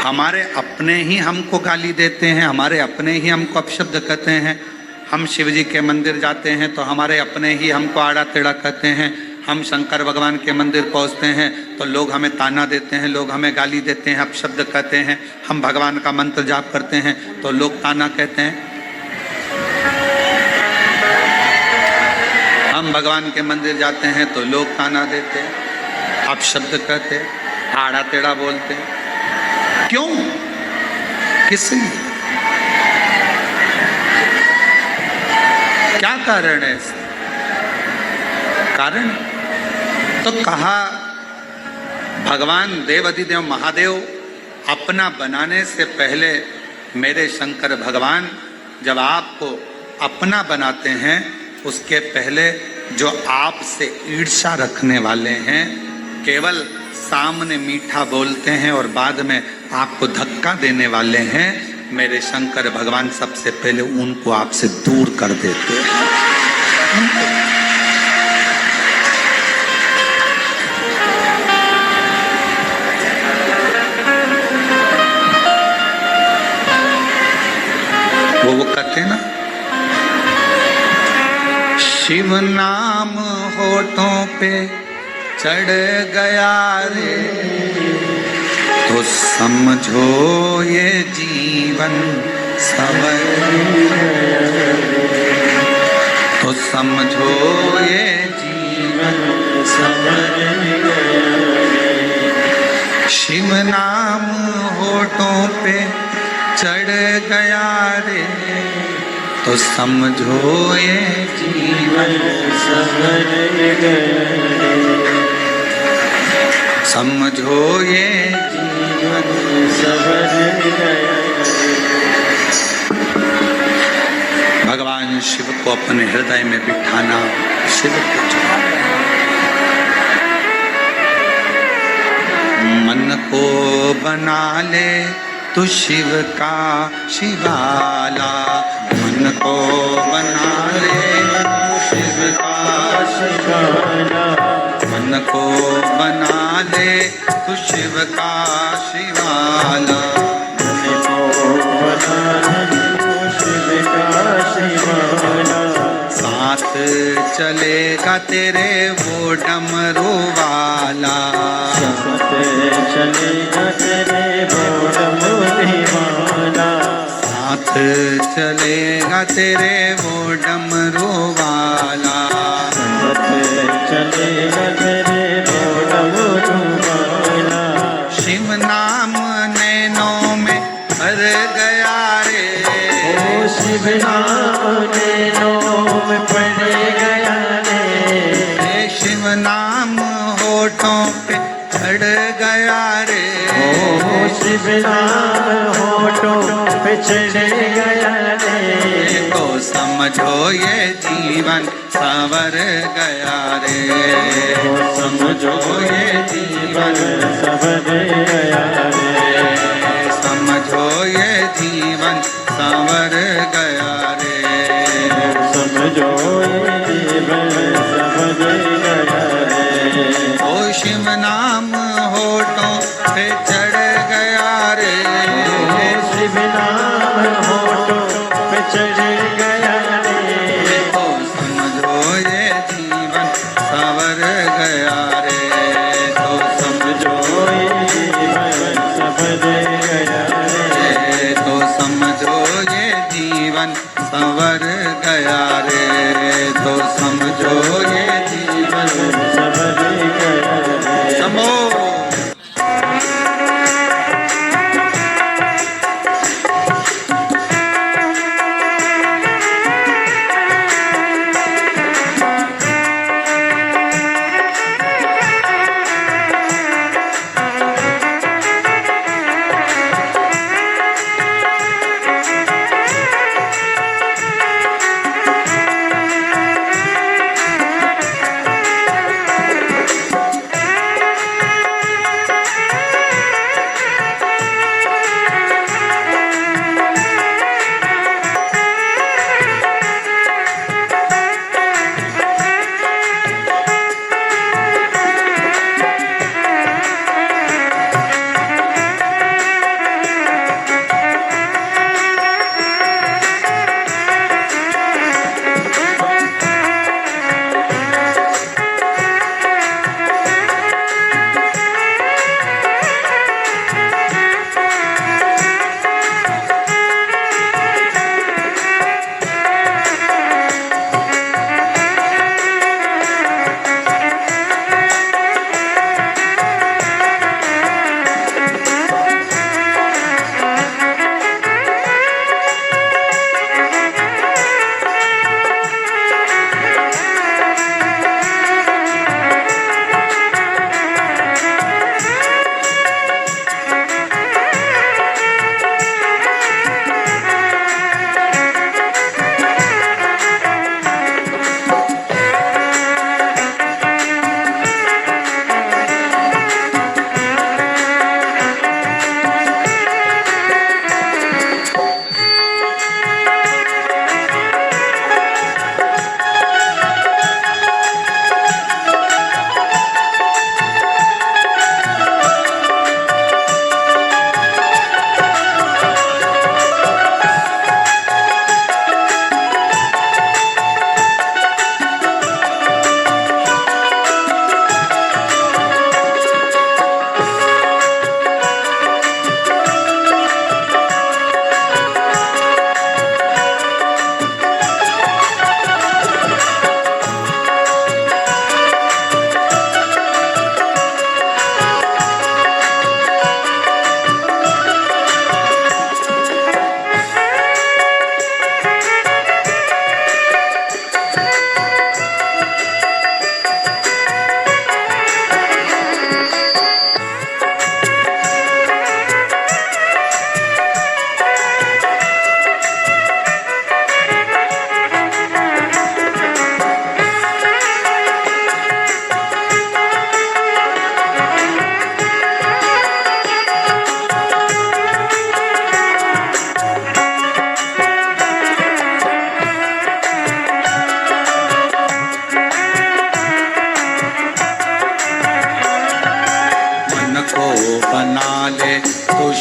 हमारे अपने ही हमको गाली देते हैं, हमारे अपने ही हमको अपशब्द कहते हैं। हम शिव जी के मंदिर जाते हैं तो हमारे अपने ही हमको आड़ा टेढ़ा कहते हैं। हम शंकर भगवान के मंदिर पहुंचते हैं तो लोग हमें ताना देते हैं, लोग हमें गाली देते हैं, अपशब्द कहते हैं। हम भगवान का मंत्र जाप करते हैं तो लोग ताना कहते हैं। हम भगवान के मंदिर जाते हैं तो लोग ताना देते हैं, अपशब्द कहते हैं, आड़ा टेढ़ा बोलते हैं। क्यों? किस लिए? क्या कारण है इसका? कारण तो कहा, भगवान देवाधिदेव महादेव अपना बनाने से पहले मेरे शंकर भगवान जब आपको अपना बनाते हैं उसके पहले जो आपसे ईर्ष्या रखने वाले हैं, केवल सामने मीठा बोलते हैं और बाद में आपको धक्का देने वाले हैं, मेरे शंकर भगवान सबसे पहले उनको आपसे दूर कर देते हैं। वो कहते ना, शिव नाम होठों पे चढ़ गया रे तो समझो ये जीवन सवर, तो समझो ये जीवन सवर। शिव नाम होठों पे चढ़ गया रे तो समझो ये जीवन सवर गया, समझो ये जीवन सवर गया। भगवान शिव को अपने हृदय में बिठाना, शिव को चुनाना। मन को बना ले तू शिव का शिवाला, मन को बना ले शिव का शिवाला, मन को बना ले तू शिव का शिवाला, मन को बना ले तू शिव का शिवाला। साथ चलेगा तेरे वो डमरू वाला, साथ चलेगा तेरे वो डमरू वाला, साथ चलेगा तेरे वो डमरू वाला, साथ चलेगा तेरे वो डमरू वाला। शिव नाम नैनों में भर गया रे, ओ शिव नाम नैनों में पड़ गया रे, शिव नाम होठों पे चढ़ गया रे, ओ शिव नाम होठों पे चढ़ गया रे तो समझो ये जीवन संवर गया रे, तो समझो ये जीवन संवर गया रे, समझो ये जीवन संवर गया रे, समझो ये जीवन संवर गया रे। ओ शिव नाम होठों पे चढ़ गया रे, शिव नाम होठों पे चढ़ गया रे तो समझो ये जीवन संवर गया रे, तो समझो ये जीवन संवर गया रे, तो समझो ये जीवन संवर गया रे, तो समझो ये जीवन संवर गया रे। समो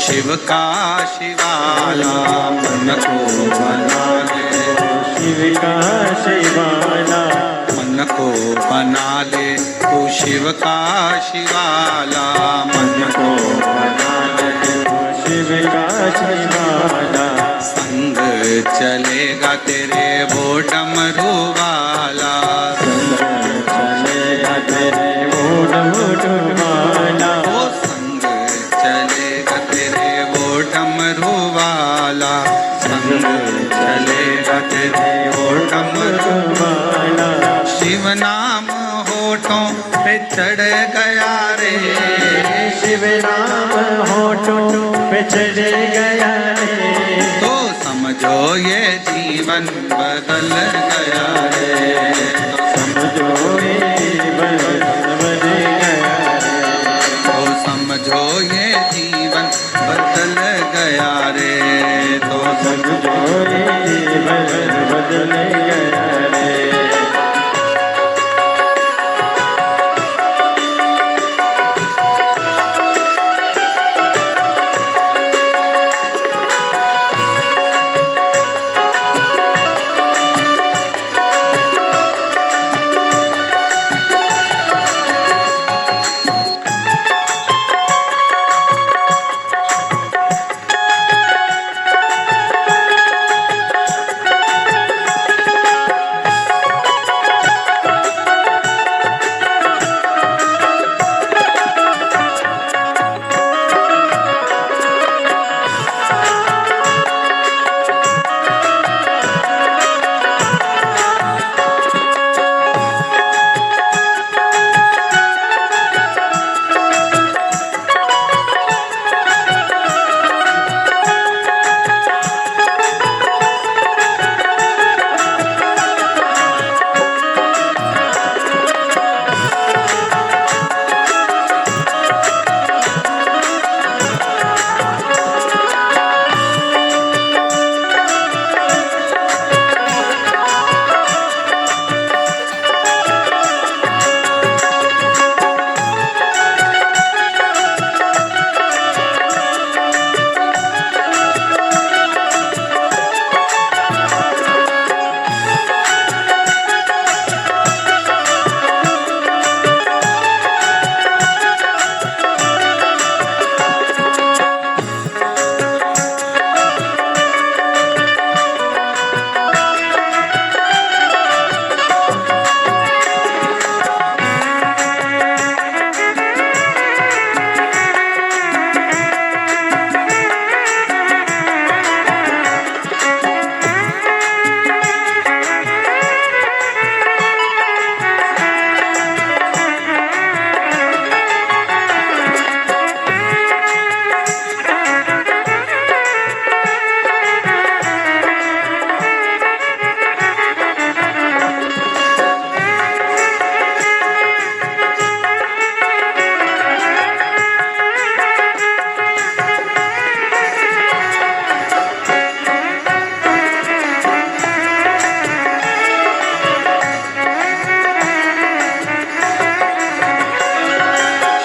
शिव का शिवाला मन को बना ले, शिव का शिवाला मन को बना ले, तू शिव का शिवाला मन को बना ले, शिव का शिवाला संग चलेगा तेरे वो डमरू वाला, चलेगा तेरे वो डमरू वाला, वो संग चलेगा तेरे वो डमरू वाला, संग चलेगा तेरे वो डमरू वाला शिव नाम होठों पे चढ़ गया रे, शिव नाम होठों पे चढ़ गया रे, तो समझो ये जीवन बदल गया रे, समझो ये जीवन बदल गया रे, तो समझो ये जीवन बदल गया रे, तो समझो ये जीवन बदल गया रे।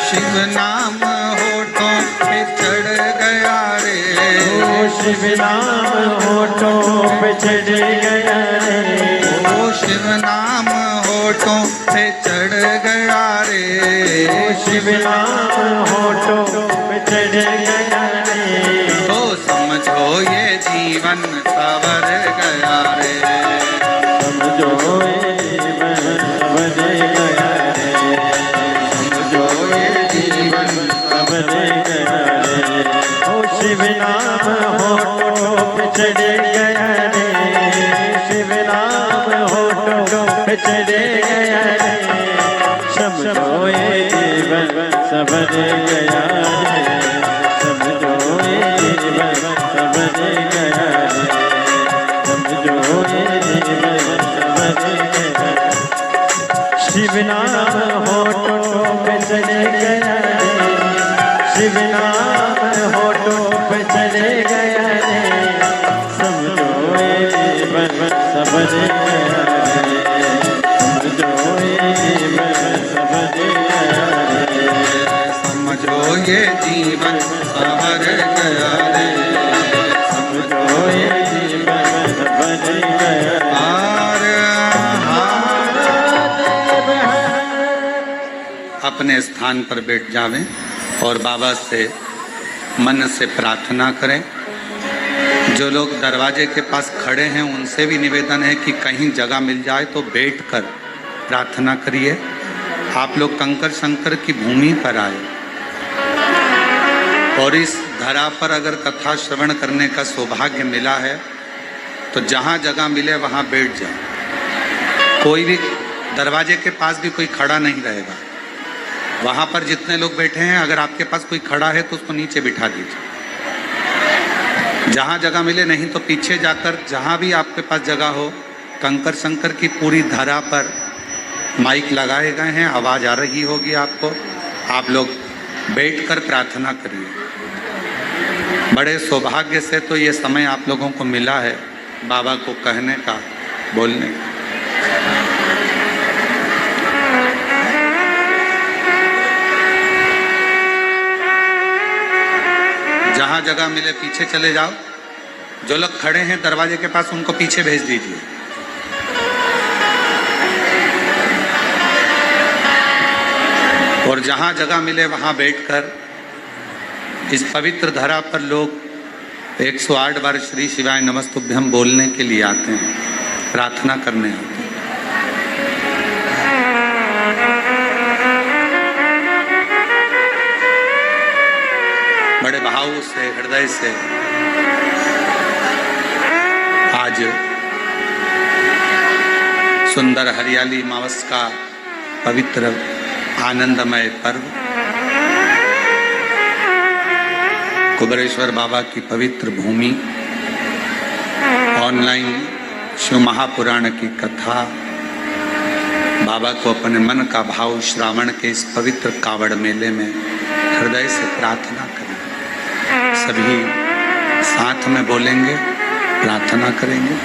शिव नाम होठों पे चढ़ गया रे, ओ शिव नाम होठों पे चढ़ गया रे, ओ शिव नाम होठों पे चढ़ गया रे, तो समझो ये जीवन सवर गया रे, समझो ये जीवन सवर गया रे, समझो ये जीवन सवर गया रे, ओ शिव नाम होठों पे चढ़ गया रे, शिव नाम होठों पे चढ़ गया रे, समझो ये जीवन सवर गया रे, समझो ये जीवन सवर गया रे, समझो ये जीवन सवर गया रे, शिव नाम होठों पे चढ़ गया रे, शिव नाम होठों पे चढ़ गया रे, समझो ये जीवन सवर गया रे, समझो ये जीवन सवर गया रे, समझो ये जीवन सवर गया अपने स्थान पर बैठ जावें और बाबा से मन से प्रार्थना करें। जो लोग दरवाजे के पास खड़े हैं उनसे भी निवेदन है कि कहीं जगह मिल जाए तो बैठकर प्रार्थना करिए। आप लोग कंकर शंकर की भूमि पर आए और इस धरा पर अगर कथा श्रवण करने का सौभाग्य मिला है तो जहाँ जगह मिले वहाँ बैठ जाओ। कोई भी दरवाजे के पास भी कोई खड़ा नहीं रहेगा। वहाँ पर जितने लोग बैठे हैं अगर आपके पास कोई खड़ा है तो उसको नीचे बिठा दीजिए। जहाँ जगह मिले, नहीं तो पीछे जाकर जहाँ भी आपके पास जगह हो, कंकर शंकर की पूरी धरा पर माइक लगाए गए हैं, आवाज़ आ रही होगी आपको। आप लोग बैठकर प्रार्थना करिए। बड़े सौभाग्य से तो ये समय आप लोगों को मिला है बाबा को कहने का, बोलने का। जहाँ जगह मिले पीछे चले जाओ। जो लोग खड़े हैं दरवाजे के पास उनको पीछे भेज दीजिए। और जहाँ जगह मिले वहाँ बैठकर इस पवित्र धरा पर लोग 108 बार श्री शिवाय नमस्तुभ्यम बोलने के लिए आते हैं, प्रार्थना करने आते हैं। बड़े भाव से, हृदय से आज सुंदर हरियाली मावस का पवित्र आनंदमय पर्व, कुबेरेश्वर बाबा की पवित्र भूमि, ऑनलाइन शिव महापुराण की कथा, बाबा को अपने मन का भाव श्रावण के इस पवित्र कावड़ मेले में हृदय से प्रार्थना करें। सभी साथ में बोलेंगे, प्रार्थना करेंगे।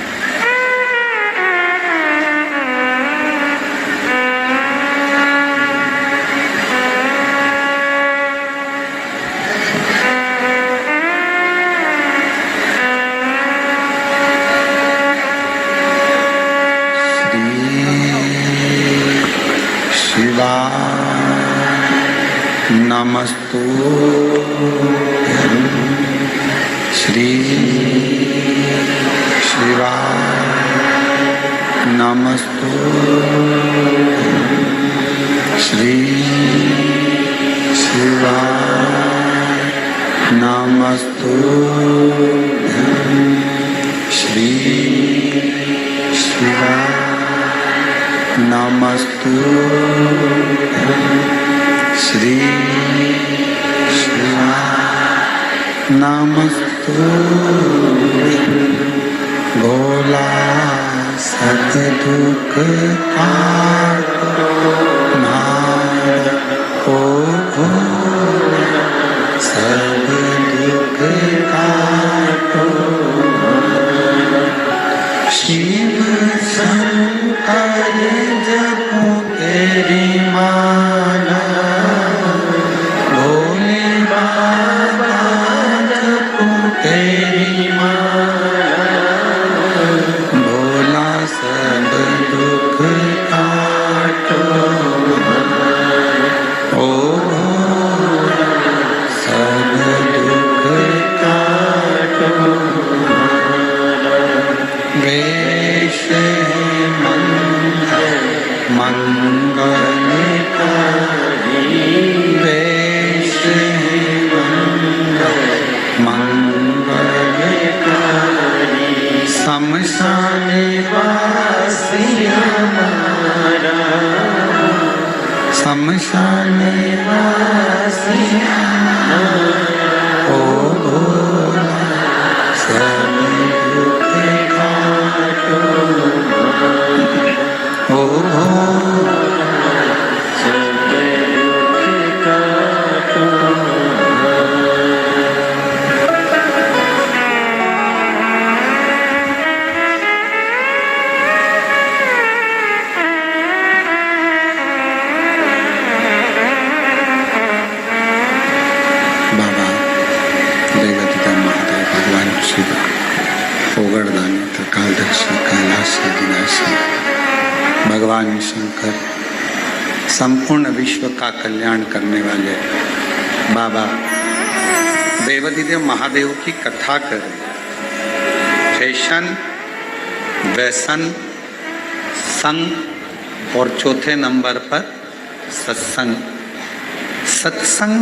नमस्तुभ्यं श्री शिवाय नमस्तुभ्यं श्री शिवाय नमस्तुभ्यं श्री शिवाय नमस्तुभ्यं श्री शिवाय नमस्तुभ्यं भोला सब दुख काटो नाथ ओ भोला सब दुख काटो। शिव शंकर जपो तेरी माला, भोले बाबा जपो तेरी माला, भोला सब दुख काटो ओ भोला सब दुख काटो। वेश मंगलकारी, वेश मंगलकारी, शमशान वासी हमारा, शमशान वासी ओ भोला सब दुख काटो ओ भोला सब दुख काटो। बाबा देवता महादेव भगवान शिव ओगरदानी त्रिकालदर्शी कैलाशी विनाशी भगवान शंकर संपूर्ण विश्व का कल्याण करने वाले बाबा देवाधिदेव महादेव की कथा करें। फैशन, व्यसन, संग और चौथे नंबर पर सत्संग। सत्संग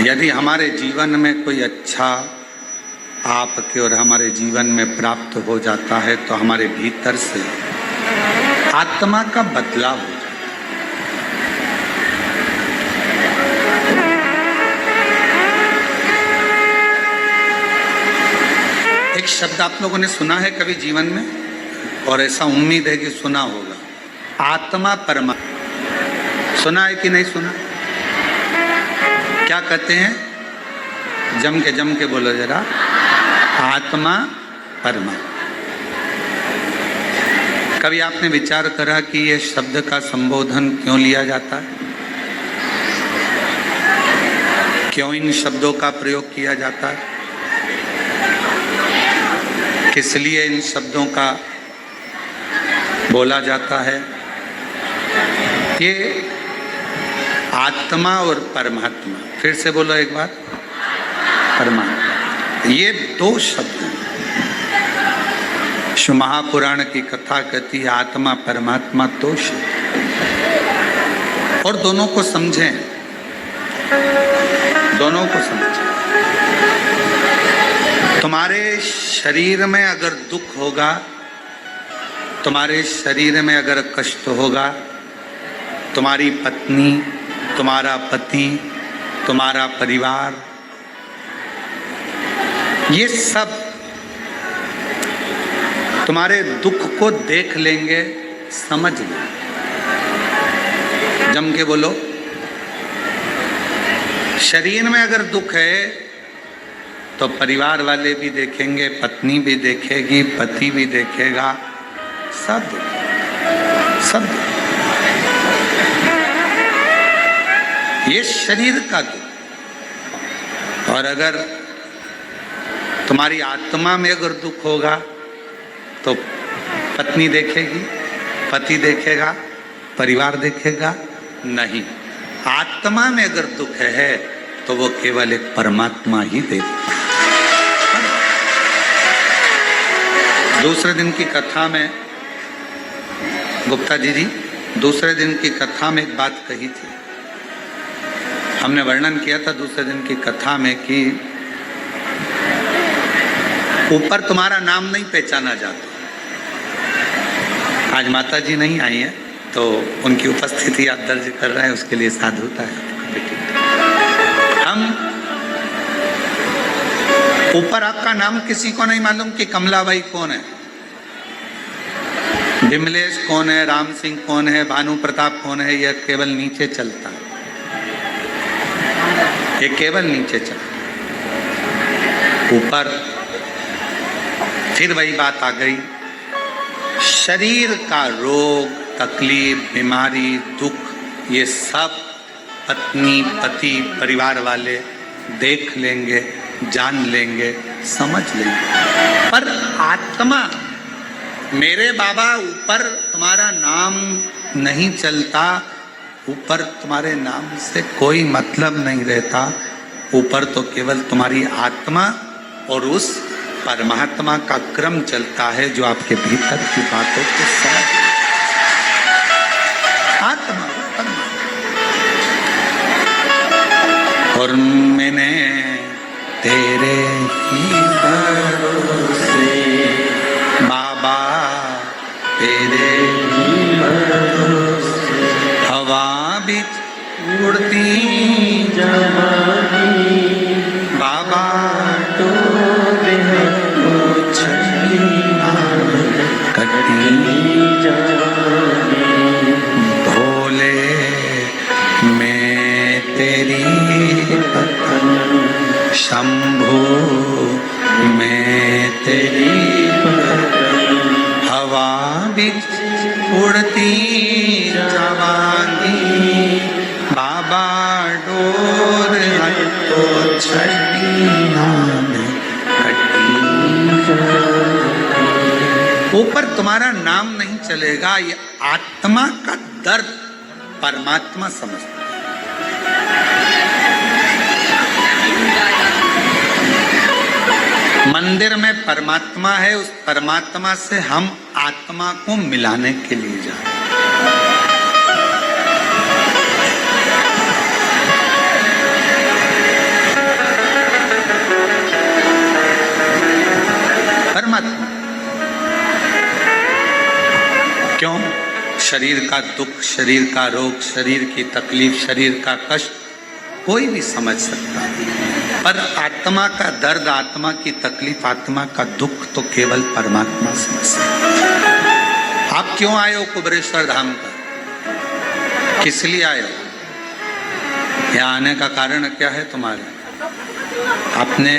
यदि हमारे जीवन में कोई अच्छा आपके और हमारे जीवन में प्राप्त हो जाता है तो हमारे भीतर से आत्मा का बदलाव हो जाता है। एक शब्द आप लोगों ने सुना है कभी जीवन में, और ऐसा उम्मीद है कि सुना होगा, आत्मा परमात्मा। सुना है कि नहीं सुना? क्या कहते हैं? जम के बोलो जरा, आत्मा परमात्मा। कभी आपने विचार करा कि ये शब्द का संबोधन क्यों लिया जाता है? क्यों इन शब्दों का प्रयोग किया जाता है? किस लिए इन शब्दों का बोला जाता है? ये आत्मा और परमात्मा, फिर से बोलो एक बार, परमात्मा, ये दो शब्द हैं। शिव महापुराण की कथा कहती है आत्मा परमात्मा दो शब्द, और दोनों को समझें, दोनों को समझें। तुम्हारे शरीर में अगर दुख होगा, तुम्हारे शरीर में अगर कष्ट होगा, तुम्हारी पत्नी, तुम्हारा पति, तुम्हारा परिवार, ये सब तुम्हारे दुख को देख लेंगे, समझ लेंगे। जम के बोलो, शरीर में अगर दुख है तो परिवार वाले भी देखेंगे, पत्नी भी देखेगी, पति भी देखेगा, सब देखेंगे, सब देखेंगे। ये शरीर का दुख। और अगर तुम्हारी आत्मा में अगर दुख होगा तो पत्नी देखेगी, पति देखेगा, परिवार देखेगा नहीं। आत्मा में अगर दुख है तो वो केवल एक परमात्मा ही देखेगा। दूसरे दिन की कथा में गुप्ता जी दूसरे दिन की कथा में एक बात कही थी। हमने वर्णन किया था दूसरे दिन की कथा में कि ऊपर तुम्हारा नाम नहीं पहचाना जाता। आज माता जी नहीं आई है तो उनकी उपस्थिति आप दर्ज कर रहे हैं, उसके लिए साधुता है। हम ऊपर आपका नाम किसी को नहीं मालूम कि कमलाबाई कौन है, विमलेश कौन है, राम सिंह कौन है, भानु प्रताप कौन है। यह केवल नीचे चलता है, ये केवल नीचे चलता। ऊपर फिर वही बात आ गई, शरीर का रोग, तकलीफ, बीमारी, दुख, ये सब पत्नी, पति, परिवार वाले देख लेंगे, जान लेंगे, समझ लेंगे। पर आत्मा, मेरे बाबा, ऊपर तुम्हारा नाम नहीं चलता, ऊपर तुम्हारे नाम से कोई मतलब नहीं रहता। ऊपर तो केवल तुम्हारी आत्मा और उस परमात्मा का क्रम चलता है जो आपके भीतर की बातों को समझ। आत्मा परमात्मा। और मैंने तेरे ही भरोसे बाबा, तेरे ही भरोसे हवा बिच उड़ती जवानी बाबा, भोले मैं तेरी पतन, शंभो मैं तेरी पतन, हवा बिच उड़ती जवानी बाबा, डोर तो छठी नाम कटी। ऊपर तुम्हारा नाम नहीं चलेगा ये आत्मा का दर्द परमात्मा समझता है। मंदिर में परमात्मा है, उस परमात्मा से हम आत्मा को मिलाने के लिए जा रहे हैं। परमात्मा क्यों? शरीर का दुख, शरीर का रोग, शरीर की तकलीफ, शरीर का कष्ट कोई भी समझ सकता है, पर आत्मा का दर्द, आत्मा की तकलीफ, आत्मा का दुख तो केवल परमात्मा समझ सकता है। आप क्यों आए हो कुबरेश्वर धाम पर? किस लिए आए हो? यहाँ आने का कारण क्या है तुम्हारा? अपने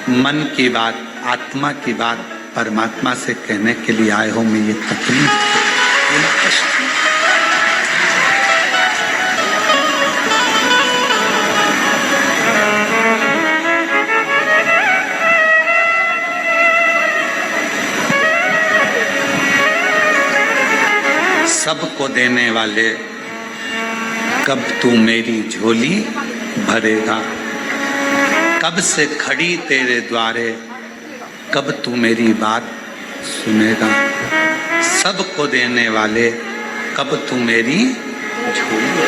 मन की बात, आत्मा की बात परमात्मा से कहने के लिए आए हो। मैं ये तकलीफ, ये कष्ट, सबको देने वाले कब तू मेरी झोली भरेगा, कब से खड़ी तेरे द्वारे, कब तू मेरी बात सुनेगा। सबको देने वाले कब तू मेरी झोली।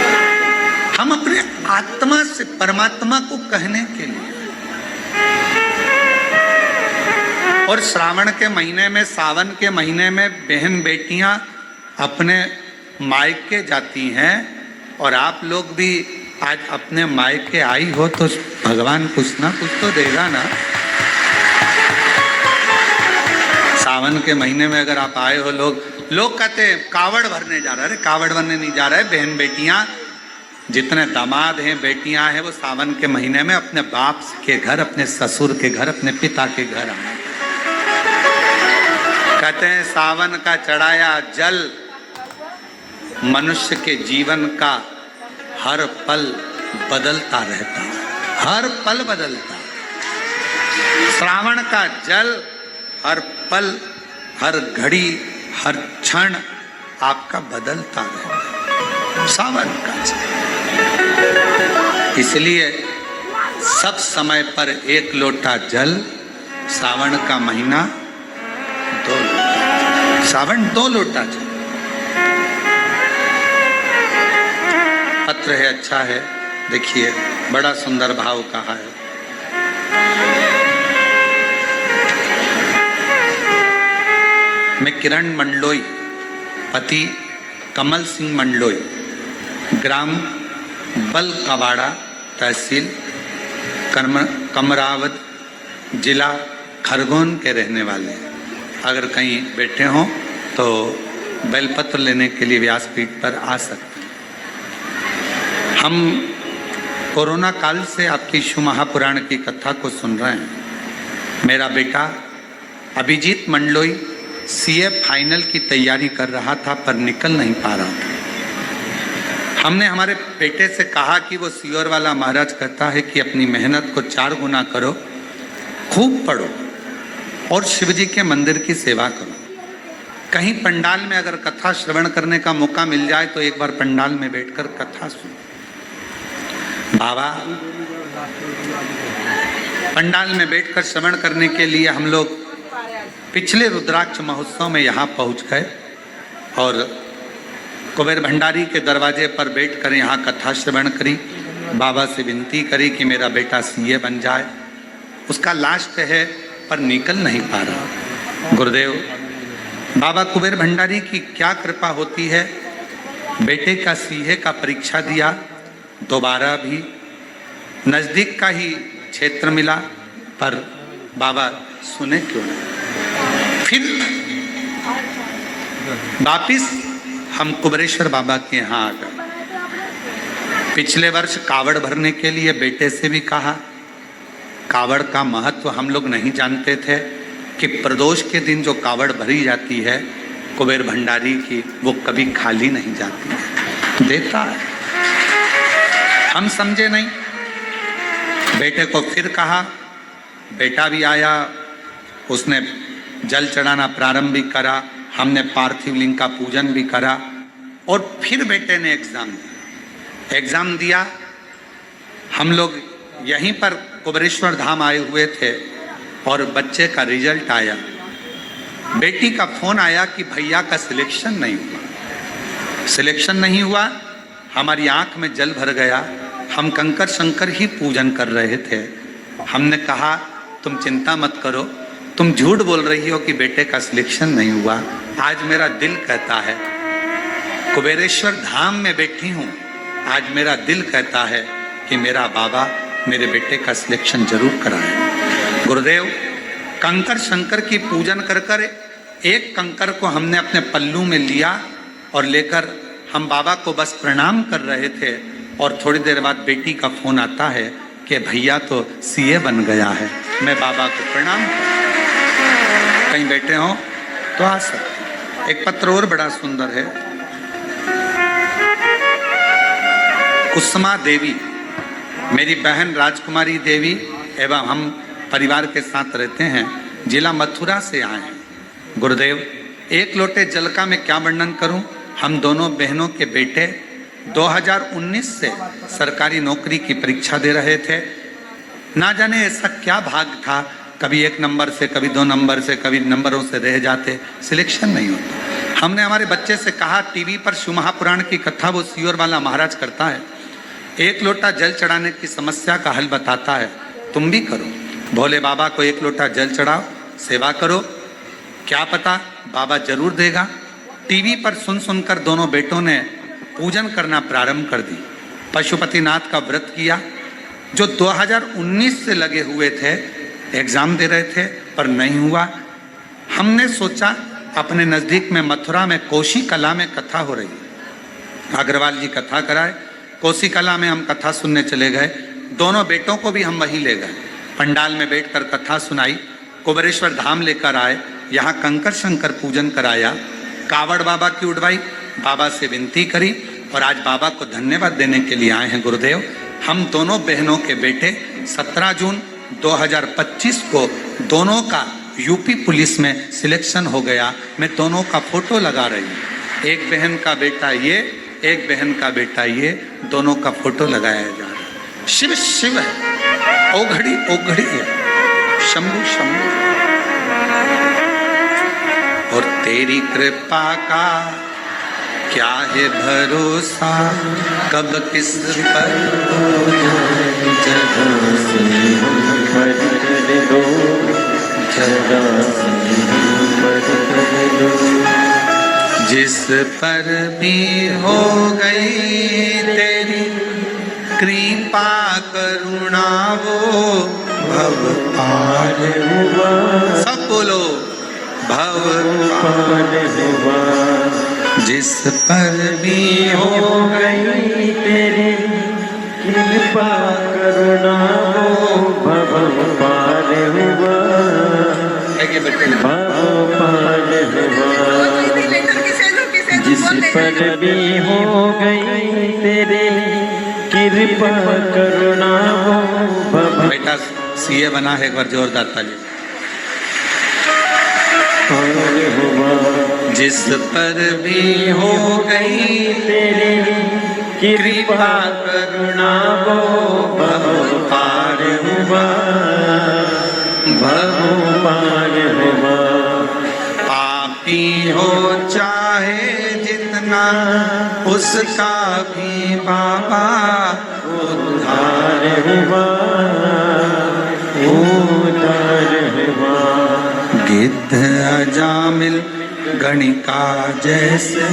हम अपने आत्मा से परमात्मा को कहने के लिए, और श्रावण के महीने में, सावन के महीने में बहन बेटियां अपने मायके जाती हैं, और आप लोग भी आज अपने मायके आई हो तो भगवान कुछ ना कुछ तो देगा ना। सावन के महीने में अगर आप आए हो, लोग कहते हैं कावड़ भरने जा रहा है। अरे कावड़ भरने नहीं जा रहा है, बहन बेटियां, जितने दामाद हैं, बेटियां हैं, वो सावन के महीने में अपने बाप के घर, अपने ससुर के घर, अपने पिता के घर आए। कहते हैं सावन का चढ़ाया जल मनुष्य के जीवन का हर पल बदलता रहता है, हर पल बदलता। श्रावण का जल हर पल, हर घड़ी, हर क्षण आपका बदलता रहता है, सावन का जल। इसलिए सब समय पर एक लोटा जल, सावन का महीना 2 लोटा, सावन 2 लोटा जल। पत्र है, अच्छा है, देखिए बड़ा सुंदर भाव कहा है। मैं किरण मंडलोई, पति कमल सिंह मंडलोई, ग्राम बलकवाड़ा, तहसील कमरावत, जिला खरगोन के रहने वाले हैं। अगर कहीं बैठे हों तो बेलपत्र लेने के लिए व्यासपीठ पर आ सकते हैं। हम कोरोना काल से आपकी शिव महापुराण की कथा को सुन रहे हैं। मेरा बेटा अभिजीत मंडलोई सीए फाइनल की तैयारी कर रहा था, पर निकल नहीं पा रहा था। हमने हमारे बेटे से कहा कि वो सियोर वाला महाराज कहता है कि अपनी मेहनत को 4 गुना करो, खूब पढ़ो और शिव जी के मंदिर की सेवा करो। कहीं पंडाल में अगर कथा श्रवण करने का मौका मिल जाए तो एक बार पंडाल में बैठकर कथा सुनो। बाबा पंडाल में बैठकर श्रवण करने के लिए हम लोग पिछले रुद्राक्ष महोत्सव में यहाँ पहुँच गए और कुबेर भंडारी के दरवाजे पर बैठकर यहाँ कथा श्रवण करी। बाबा से विनती करी कि मेरा बेटा सीए बन जाए। उसका लास्ट है पर निकल नहीं पा रहा। गुरुदेव बाबा कुबेर भंडारी की क्या कृपा होती है, बेटे का सीए का परीक्षा दिया, दोबारा भी नज़दीक का ही क्षेत्र मिला, पर बाबा सुने क्यों नहीं। फिर वापिस हम कुबरेश्वर बाबा के यहाँ आ गए। पिछले वर्ष कावड़ भरने के लिए बेटे से भी कहा। कावड़ का महत्व हम लोग नहीं जानते थे कि प्रदोष के दिन जो कावड़ भरी जाती है कुबेर भंडारी की, वो कभी खाली नहीं जाती है, देता है। हम समझे नहीं। बेटे को फिर कहा, बेटा भी आया, उसने जल चढ़ाना प्रारंभ भी करा। हमने पार्थिव लिंग का पूजन भी करा और फिर बेटे ने एग्जाम दिया। हम लोग यहीं पर कुबेरेश्वर धाम आए हुए थे और बच्चे का रिजल्ट आया। बेटी का फोन आया कि भैया का सिलेक्शन नहीं हुआ। हमारी आंख में जल भर गया। हम कंकर शंकर ही पूजन कर रहे थे। हमने कहा तुम चिंता मत करो, तुम झूठ बोल रही हो कि बेटे का सिलेक्शन नहीं हुआ। आज मेरा दिल कहता है, कुबेरेश्वर धाम में बैठी हूँ, आज मेरा दिल कहता है कि मेरा बाबा मेरे बेटे का सिलेक्शन जरूर कराए। गुरुदेव, कंकर शंकर की पूजन कर कर एक कंकर को हमने अपने पल्लू में लिया और लेकर हम बाबा को बस प्रणाम कर रहे थे और थोड़ी देर बाद बेटी का फोन आता है कि भैया तो सीए बन गया है। मैं बाबा को प्रणाम कहीं बैठे हो तो आ सकते। एक पत्र और बड़ा सुंदर है। कुसुमा देवी, मेरी बहन राजकुमारी देवी एवं हम परिवार के साथ रहते हैं, जिला मथुरा से आए हैं। गुरुदेव, एक लोटे जल का मैं क्या वर्णन करूं। हम दोनों बहनों के बेटे 2019 से सरकारी नौकरी की परीक्षा दे रहे थे। ना जाने ऐसा क्या भाग था, कभी 1 नंबर से, कभी 2 नंबर से, कभी नंबरों से रह जाते, सिलेक्शन नहीं होता। हमने हमारे बच्चे से कहा, टीवी पर शिव महापुराण की कथा वो सियोर वाला महाराज करता है, 1 लोटा जल चढ़ाने की समस्या का हल बताता है, तुम भी करो। भोले बाबा को 1 लोटा जल चढ़ाओ, सेवा करो, क्या पता बाबा जरूर देगा। टीवी पर सुन सुनकर दोनों बेटों ने पूजन करना प्रारंभ कर दी। पशुपतिनाथ का व्रत किया। जो 2019 से लगे हुए थे, एग्जाम दे रहे थे पर नहीं हुआ। हमने सोचा अपने नज़दीक में मथुरा में कोसी कला में कथा हो रही है, अग्रवाल जी कथा कराए। कोसी कला में हम कथा सुनने चले गए। दोनों बेटों को भी हम वहीं ले गए। पंडाल में बैठकर कथा सुनाई। कुबेरेश्वर धाम लेकर आए, यहाँ कंकर शंकर पूजन कराया। कावड़ बाबा की उड़वाई, बाबा से विनती करी और आज बाबा को धन्यवाद देने के लिए आए हैं। गुरुदेव, हम दोनों बहनों के बेटे 17 जून 2025 को दोनों का यूपी पुलिस में सिलेक्शन हो गया। मैं दोनों का फोटो लगा रही हूँ। एक बहन का बेटा ये, एक बहन का बेटा ये, दोनों का फोटो लगाया जा रहा है। शिव शिव है, ओघड़ी ओघड़ी है, शंभु शंभु। और तेरी कृपा का क्या है भरोसा, कब किस पर जिस पर भी हो गई तेरी कृपा करुणा वो भव पार हुआ। सब बोलो, भव पार हुआ। जिस पर भी हो गई तेरी कृपा करुणा वो भव पार हुआ। भव पार हुआ। जिस पर भी हो गई तेरी कृपा करुणा वो भव। बेटा सीए बना है, एक बार जोरदार ताली। जिस पर भी हो गई तेरी कृपा करुणा वो भव पार हुआ। भव पार हुआ। पापी हो चाहे जितना, उसका भी बाबा उद्धार हुआ। उद्धार हुआ। गिद्ध अजामिल गणिका जैसे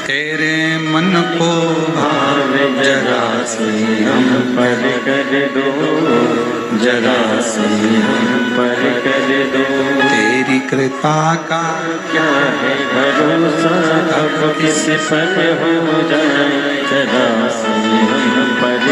तेरे मन को भाव, जरा सी हम पर कर दो, जरा सी हम पर कर दो। तेरी कृपा का क्या है भरोसा, अब किस पर हो जाए, जरा सी हम पर